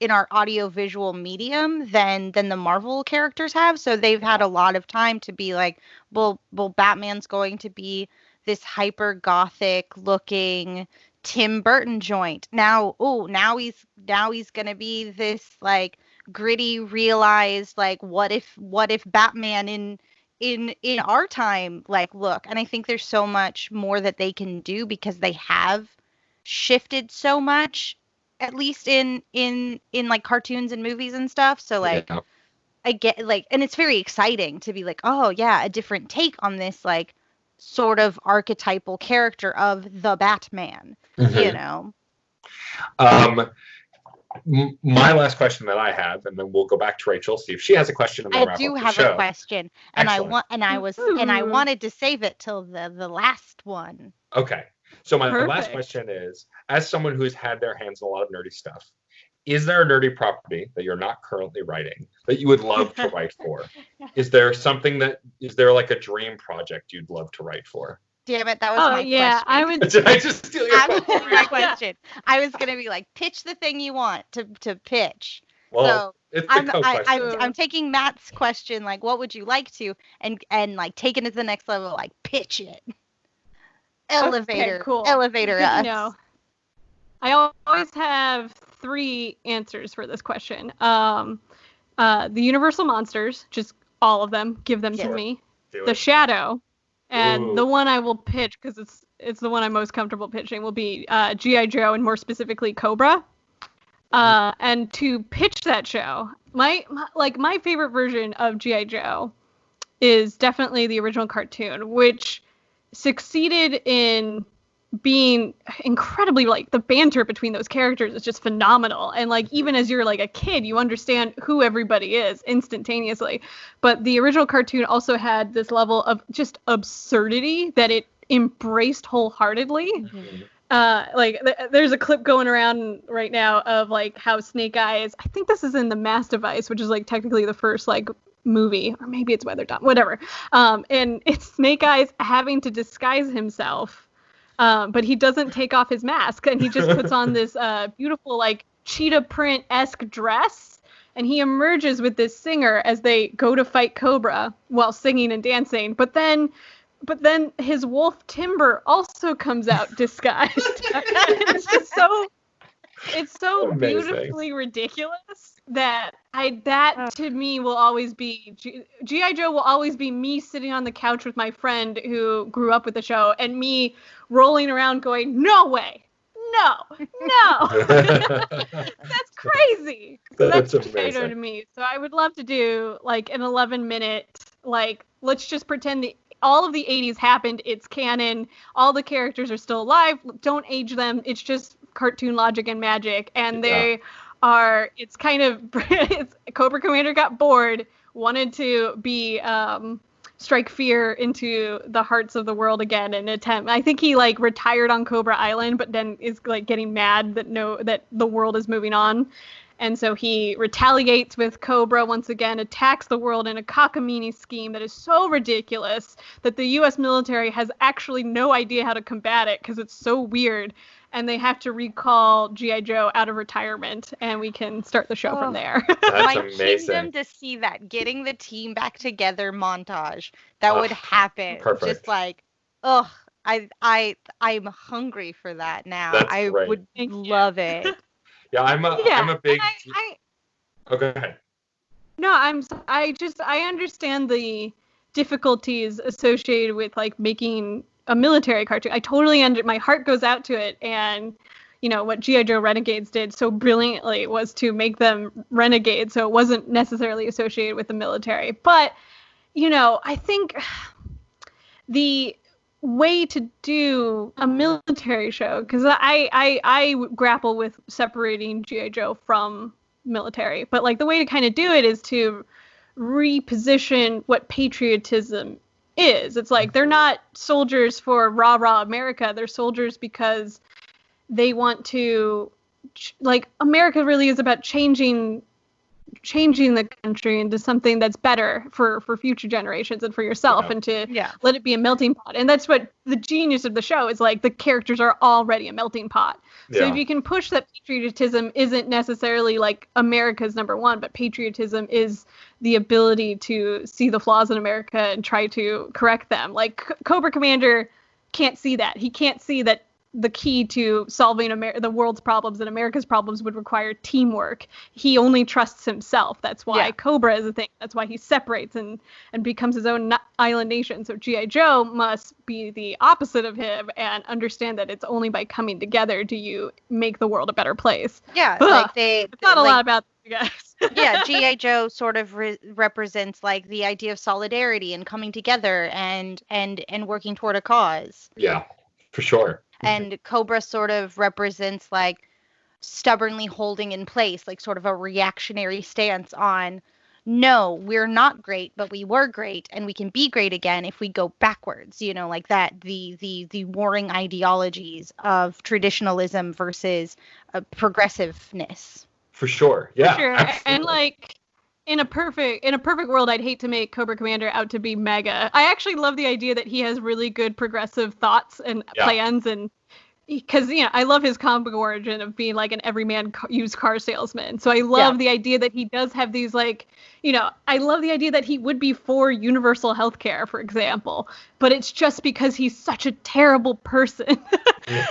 audiovisual medium than the Marvel characters have. So they've had a lot of time to be like, well, Batman's going to be this hyper gothic looking Tim Burton joint. Now he's gonna be this like gritty, realized, like, what if Batman in our time like look. And I think there's so much more that they can do because they have shifted so much, at least in like cartoons and movies and stuff. So like, I get like, and it's very exciting to be like, oh yeah, a different take on this like sort of archetypal character of the Batman. You know. My last question that I have, and then we'll go back to Rachel, see if she has a question. And then I do have a question, and I wanted to save it till the last one. Okay, so my last question is, as someone who's had their hands in a lot of nerdy stuff, is there a nerdy property that you're not currently writing that you would love to write for? Is there like a dream project you'd love to write for? Damn it, that was my question. Did I just steal your question? That was my question. I was gonna be like, pitch the thing you want to pitch. Well, so I'm taking Matt's question, like, what would you like to, and like taking it to the next level, like, pitch it. Elevator, okay, cool. Elevator us. No. I always have 3 answers for this question. The Universal Monsters, just all of them, give them to me. The Shadow, And Ooh. the one I will pitch, because it's the one I'm most comfortable pitching, will be G.I. Joe, and more specifically Cobra. And to pitch that show, my favorite version of G.I. Joe is definitely the original cartoon, which succeeded in being incredibly, like, the banter between those characters is just phenomenal. And, like, even as you're, like, a kid, you understand who everybody is instantaneously. But the original cartoon also had this level of just absurdity that it embraced wholeheartedly. There's a clip going around right now of, like, how Snake Eyes, I think this is in The Mass Device, which is, like, technically the first, like, movie, or maybe it's Weather Dawn, whatever. And it's Snake Eyes having to disguise himself, but he doesn't take off his mask, and he just puts on this beautiful, like, cheetah print-esque dress, and he emerges with this singer as they go to fight Cobra while singing and dancing. But then his wolf Timber also comes out disguised. It's so Amazing. beautifully ridiculous that to me will always be G.I. Joe will always be me sitting on the couch with my friend who grew up with the show, and me rolling around going, no way, no. That's crazy. So that's G.I. Joe to me. So I would love to do, like, an 11-minute, like, let's just pretend all of the 80s happened. It's canon. All the characters are still alive. Don't age them. It's just cartoon logic and magic. And they are, it's kind of, Cobra Commander got bored, wanted to be, strike fear into the hearts of the world again and attempt. I think he, like, retired on Cobra Island, but then is, like, getting mad that the world is moving on. And so he retaliates with Cobra once again, attacks the world in a cockamamie scheme that is so ridiculous that the U.S. military has actually no idea how to combat it because it's so weird. And they have to recall G.I. Joe out of retirement, and we can start the show from there. That's My amazing. kingdom to see that getting the team back together montage that would happen. Perfect. Just like, I'm hungry for that now. That's I great. would love it. Yeah, I'm a big. Oh, go ahead. No, I understand the difficulties associated with, like, making a military cartoon. I totally my heart goes out to it. And, you know, what G.I. Joe Renegades did so brilliantly was to make them renegades, so it wasn't necessarily associated with the military. But, you know, I think the way to do a military show, because I grapple with separating G.I. Joe from military, but, like, the way to kind of do it is to reposition what patriotism is. It's like, they're not soldiers for rah-rah America. They're soldiers because they want to, like, America really is about changing the country into something that's better for future generations and for yourself, and to let it be a melting pot. And that's what the genius of the show is, like, the characters are already a melting pot. So if you can push that patriotism isn't necessarily, like, America's number one, but patriotism is the ability to see the flaws in America and try to correct them. Like, Cobra Commander can't see that. He can't see that the key to solving the world's problems and America's problems would require teamwork. He only trusts himself. That's why Cobra is a thing. That's why he separates and becomes his own island nation. So G.I. Joe must be the opposite of him and understand that it's only by coming together do you make the world a better place. Yeah, like not a lot about you guys. Yeah, G.I. Joe sort of represents, like, the idea of solidarity and coming together and working toward a cause. Yeah, for sure. And Cobra sort of represents, like, stubbornly holding in place, like, sort of a reactionary stance on, no, we're not great, but we were great, and we can be great again if we go backwards, you know, like that, the warring ideologies of traditionalism versus progressiveness. For sure, yeah. For sure. Absolutely. And, like, in a perfect world, I'd hate to make Cobra Commander out to be mega. I actually love the idea that he has really good progressive thoughts and plans, and because, you know, I love his comic origin of being, like, an everyman used car salesman. So I love the idea that he does have these, like, you know, I love the idea that he would be for universal health care, for example. But it's just because he's such a terrible person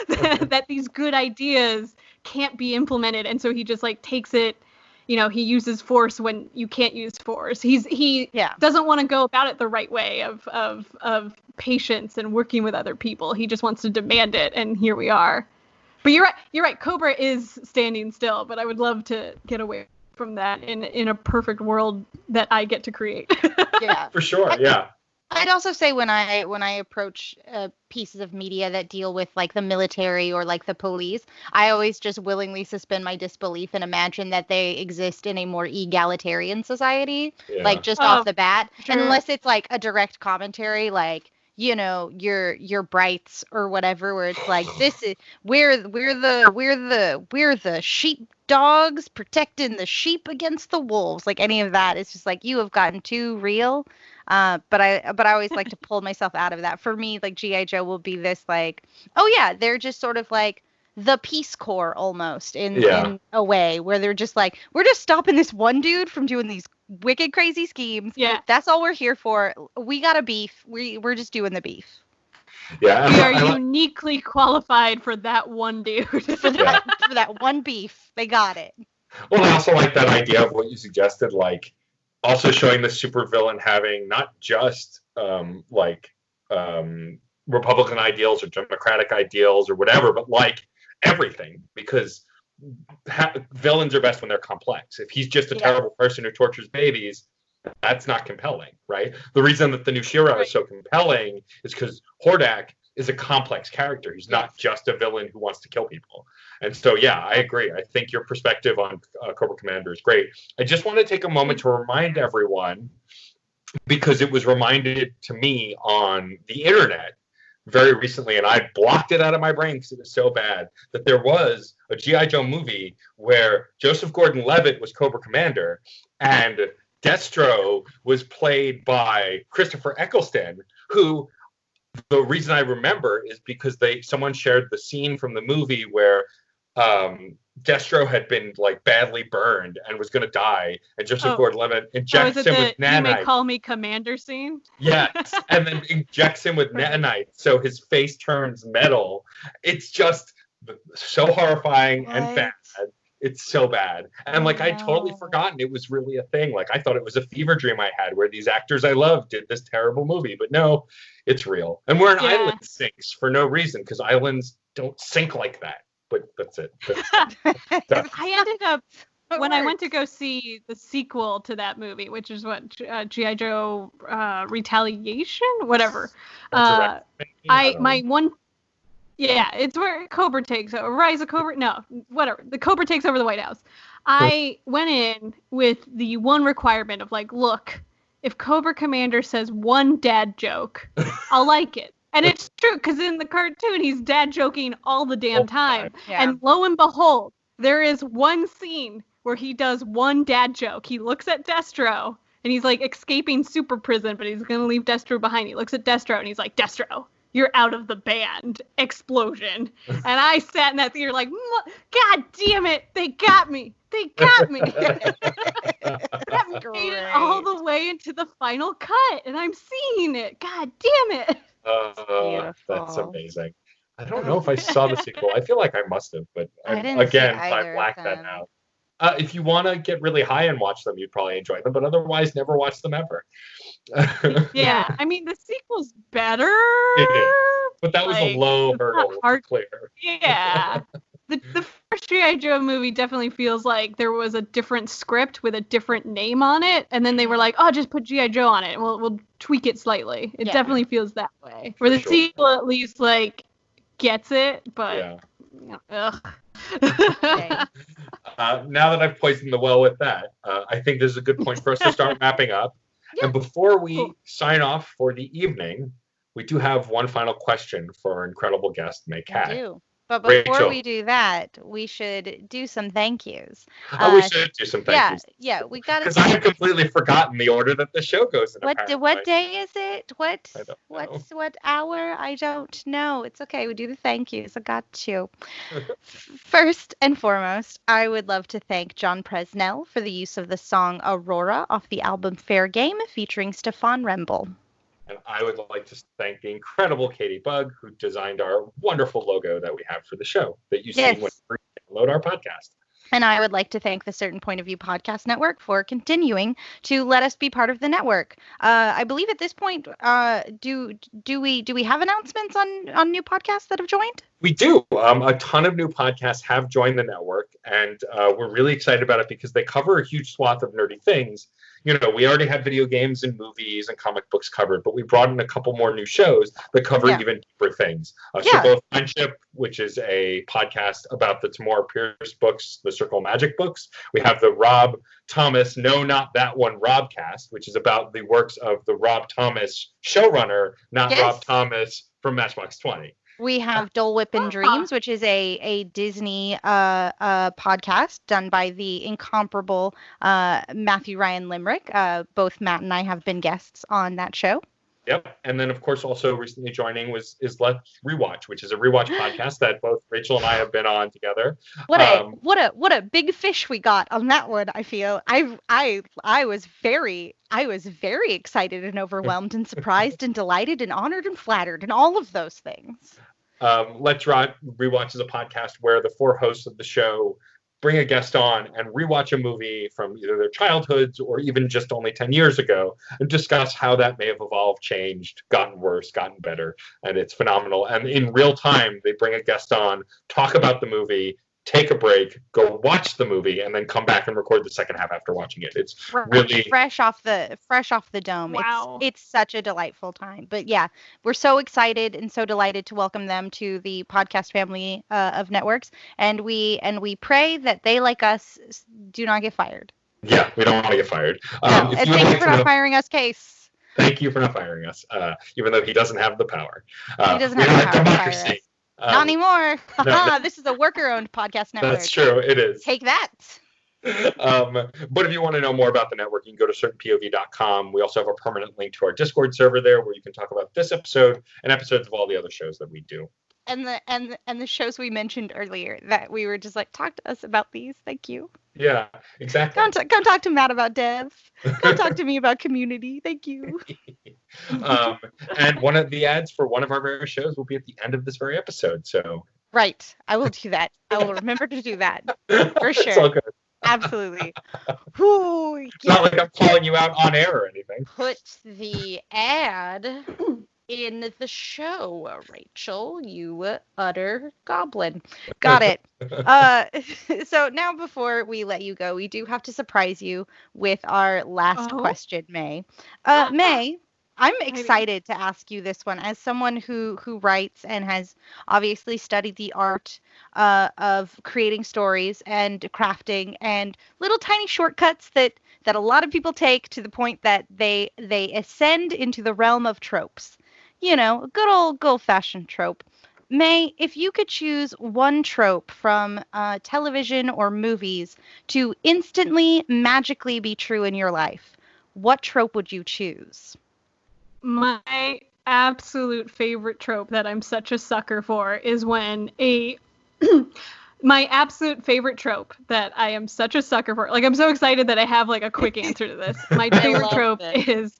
that these good ideas can't be implemented. And so he just, like, takes it he uses force when you can't use force. He doesn't want to go about it the right way of patience and working with other people. He just wants to demand it, and here we are. But you're right. Cobra is standing still, but I would love to get away from that in a perfect world that I get to create. Yeah, for sure. Yeah. I'd also say when I approach pieces of media that deal with like the military or like the police, I always just willingly suspend my disbelief and imagine that they exist in a more egalitarian society, like just off the bat, sure. unless it's like a direct commentary, like your Brights or whatever, where it's like this is we're the sheep dogs protecting the sheep against the wolves. Like any of that, it's just like you have gotten too real. But I always like to pull myself out of that. For me, like G.I. Joe will be this like, oh yeah, they're just sort of like the Peace Corps almost in a way where they're just like, we're just stopping this one dude from doing these wicked crazy schemes. Yeah. That's all we're here for. We got a beef. We're just doing the beef. Yeah. We are uniquely qualified for that one dude. for that one beef. They got it. Well, I also like that idea of what you suggested, like also showing the supervillain having not just Republican ideals or Democratic ideals or whatever, but like everything, because villains are best when they're complex. If he's just a terrible person who tortures babies, that's not compelling, right? The reason that the new She-Ra is so compelling is because Hordak is a complex character. He's not just a villain who wants to kill people. And so, yeah, I agree. I think your perspective on Cobra Commander is great. I just want to take a moment to remind everyone, because it was reminded to me on the internet very recently, and I blocked it out of my brain because it was so bad, that there was a G.I. Joe movie where Joseph Gordon-Levitt was Cobra Commander, and Destro was played by Christopher Eccleston, who the reason I remember is because someone shared the scene from the movie where Destro had been like badly burned and was going to die, and Joseph Gordon-Levitt injects him with nanite. You may call me Commander scene. Yes, and then injects him with nanite, so his face turns metal. It's just so horrifying and bad. It's so bad. And like I'd totally forgotten it was really a thing. Like I thought it was a fever dream I had where these actors I love did this terrible movie. But no, it's real. And we're an island sinks for no reason, because islands don't sink like that. But that's it. I ended up, when I went to go see the sequel to that movie, which is what, G.I. Joe Retaliation? Whatever. It's where Cobra takes over. Rise of Cobra? No, whatever. The Cobra takes over the White House. I went in with the one requirement of like, look, if Cobra Commander says one dad joke, I'll like it. And it's true, because in the cartoon, he's dad joking all the damn time. Yeah. And lo and behold, there is one scene where he does one dad joke. He looks at Destro, and he's like escaping super prison, but he's going to leave Destro behind. He looks at Destro, and he's like, Destro, you're out of the band. Explosion. And I sat in that theater like, God damn it, they got me. They got me. That made it all the way into the final cut, and I'm seeing it. God damn it. That's amazing. I don't know if I saw the sequel. I feel like I must have, but I blacked that out. If you want to get really high and watch them, you'd probably enjoy them, but otherwise, never watch them ever. Yeah, I mean, the sequel's better. It is, but that was a low hurdle to clear. Yeah. The first G.I. Joe movie definitely feels like there was a different script with a different name on it, and then they were like, oh, just put G.I. Joe on it, and we'll tweak it slightly. It definitely feels that way. Where the sequel at least, like, gets it, but, ugh. Now that I've poisoned the well with that, I think this is a good point for us to start wrapping up. Yeah. And before we sign off for the evening, we do have one final question for our incredible guest, Mae Catt. We do. But before we do that, we should do some thank yous. We should do some thank yous. Yeah, we got to. Because I have completely forgotten the order that the show goes in. What day is it? What hour? I don't know. It's okay. We do the thank yous. I got you. First and foremost, I would love to thank John Presnell for the use of the song Aurora off the album Fair Game featuring Stefan Remble. And I would like to thank the incredible Katie Bugg, who designed our wonderful logo that we have for the show that you see when you download our podcast. And I would like to thank the Certain Point of View Podcast Network for continuing to let us be part of the network. I believe at this point, do we have announcements on new podcasts that have joined? We do. A ton of new podcasts have joined the network, and we're really excited about it because they cover a huge swath of nerdy things. You know, we already have video games and movies and comic books covered, but we brought in a couple more new shows that cover even deeper things. Circle of Friendship, which is a podcast about the Tamora Pierce books, the Circle of Magic books. We have the Rob Thomas, no, not that one, Robcast, which is about the works of the Rob Thomas showrunner, not Rob Thomas from Matchbox 20. We have Dole Whip and Dreams, which is a Disney podcast done by the incomparable Matthew Ryan Limerick. Both Matt and I have been guests on that show. Yep. And then, of course, also recently joining is Let's Rewatch, which is a rewatch podcast that both Rachel and I have been on together. What a big fish we got on that one. I feel I was very excited and overwhelmed and surprised and delighted and honored and flattered and all of those things. Let's Rewatch is a podcast where the four hosts of the show bring a guest on and rewatch a movie from either their childhoods or even just only 10 years ago and discuss how that may have evolved, changed, gotten worse, gotten better. And it's phenomenal. And in real time, they bring a guest on, talk about the movie, take a break, go watch the movie, and then come back and record the second half after watching it. It's really fresh off the dome. Wow. It's such a delightful time. But yeah, we're so excited and so delighted to welcome them to the podcast family of networks, and we pray that they, like us, do not get fired. Yeah, we don't want to get fired. No. And thank you for not firing us, Case. Thank you for not firing us, even though he doesn't have the power. He doesn't have the power democracy. To fire us. Not anymore. No. This is a worker-owned podcast network. That's true. It is. Take that. But if you want to know more about the network, you can go to certainpov.com. We also have a permanent link to our Discord server there where you can talk about this episode and episodes of all the other shows that we do. And the shows we mentioned earlier that we were just like, talk to us about these. Thank you. Yeah, exactly. Come talk to Matt about Dev. Come talk to me about Community. Thank you. And one of the ads for one of our various shows will be at the end of this very episode. So right, I will do that. I will remember to do that for sure. It's all good. Absolutely. Ooh, it's not like I'm calling you out on air or anything. Put the ad in the show, Rachel, you utter goblin. Got it. So now before we let you go, we do have to surprise you with our last question, Mae. Mae, I'm excited to ask you this one as someone who writes and has obviously studied the art of creating stories and crafting and little tiny shortcuts that a lot of people take to the point that they ascend into the realm of tropes. You know, a good old-fashioned trope. Mae, if you could choose one trope from television or movies to instantly, magically be true in your life, what trope would you choose? My absolute favorite trope that I'm such a sucker for is when my absolute favorite trope that I am such a sucker for. Like, I'm so excited that I have, like, a quick answer to this. My favorite trope is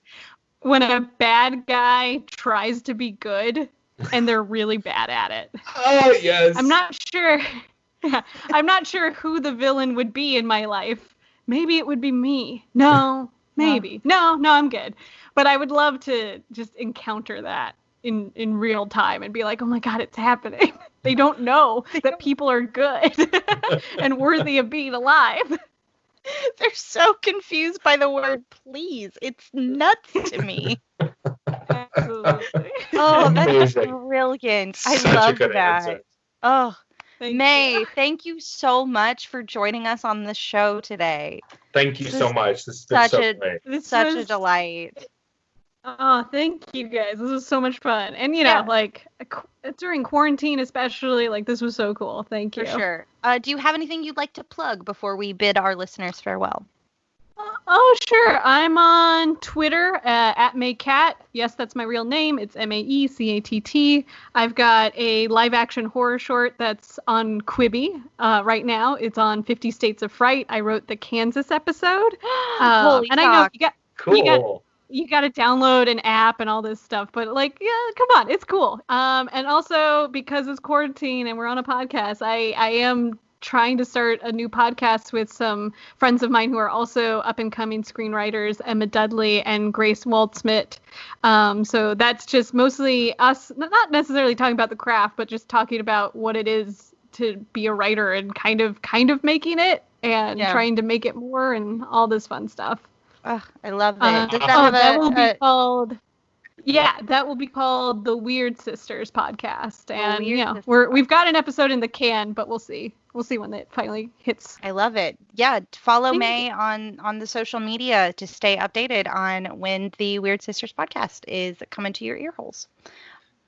when a bad guy tries to be good and they're really bad at it. Oh, yes. I'm not sure who the villain would be in my life. Maybe it would be me. No, maybe. No, I'm good. But I would love to just encounter that in real time and be like, oh my God, it's happening. They don't know that people are good and worthy of being alive. They're so confused by the word please. It's nuts to me. Absolutely. Oh, that's brilliant. I love that. Answer. Oh, Mae, thank you so much for joining us on the show today. Thank you so much. This has been so great. Such a delight. Oh, thank you guys. This was so much fun. And, you know, like, during quarantine especially, like, this was so cool. Thank you. For sure. Do you have anything you'd like to plug before we bid our listeners farewell? Oh, sure. I'm on Twitter at Mae Catt. Yes, that's my real name. It's Maecatt. I've got a live-action horror short that's on Quibi right now. It's on 50 States of Fright. I wrote the Kansas episode. Holy and talk. I know you got cool. You got to download an app and all this stuff, but like, yeah, come on, it's cool. And also because it's quarantine and we're on a podcast, I am trying to start a new podcast with some friends of mine who are also up-and-coming screenwriters, Emma Dudley and Grace Waldschmidt. So that's just mostly us, not necessarily talking about the craft, but just talking about what it is to be a writer and kind of making it and trying to make it more and all this fun stuff. Oh, I love it. Does that that will be called... Yeah, that will be called the Weird Sisters podcast, and we've got an episode in the can, but we'll see. We'll see when it finally hits. I love it. Yeah, follow Mae on the social media to stay updated on when the Weird Sisters podcast is coming to your ear holes.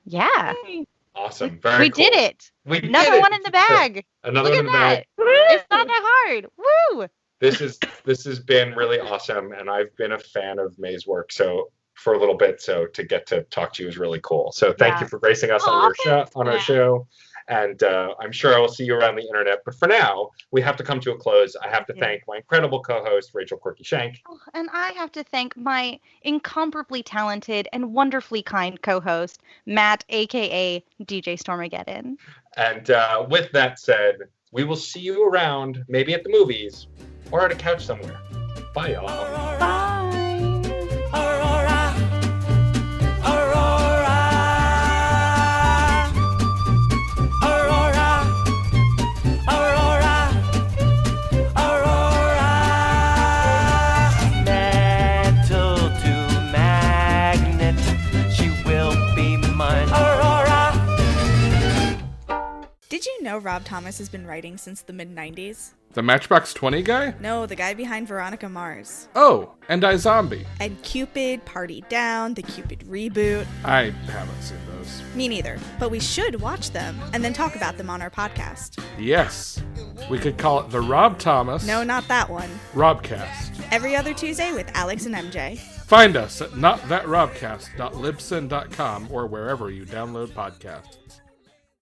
Yeah. Yay. Awesome. Very we cool. did it. Another one in the bag. Another one in the bag. It's not that hard. Woo! This has been really awesome, and I've been a fan of Mae's work for a little bit, so to get to talk to you is really cool. So thank you for gracing us on our show, and I'm sure I will see you around the internet. But for now, we have to come to a close. I have to thank my incredible co-host, Rachel Quirky Shank. Oh, and I have to thank my incomparably talented and wonderfully kind co-host, Matt, a.k.a. DJ Stormageddon. And with that said, we will see you around, maybe at the movies, or at a couch somewhere. Bye, y'all. Bye. Did you know Rob Thomas has been writing since the mid-90s? The Matchbox 20 guy? No, the guy behind Veronica Mars. Oh, and iZombie. And Cupid, Party Down, the Cupid reboot. I haven't seen those. Me neither, but we should watch them and then talk about them on our podcast. Yes. We could call it the Rob Thomas. No, not that one. Robcast. Every other Tuesday with Alex and MJ. Find us at notthatrobcast.libsyn.com or wherever you download podcasts.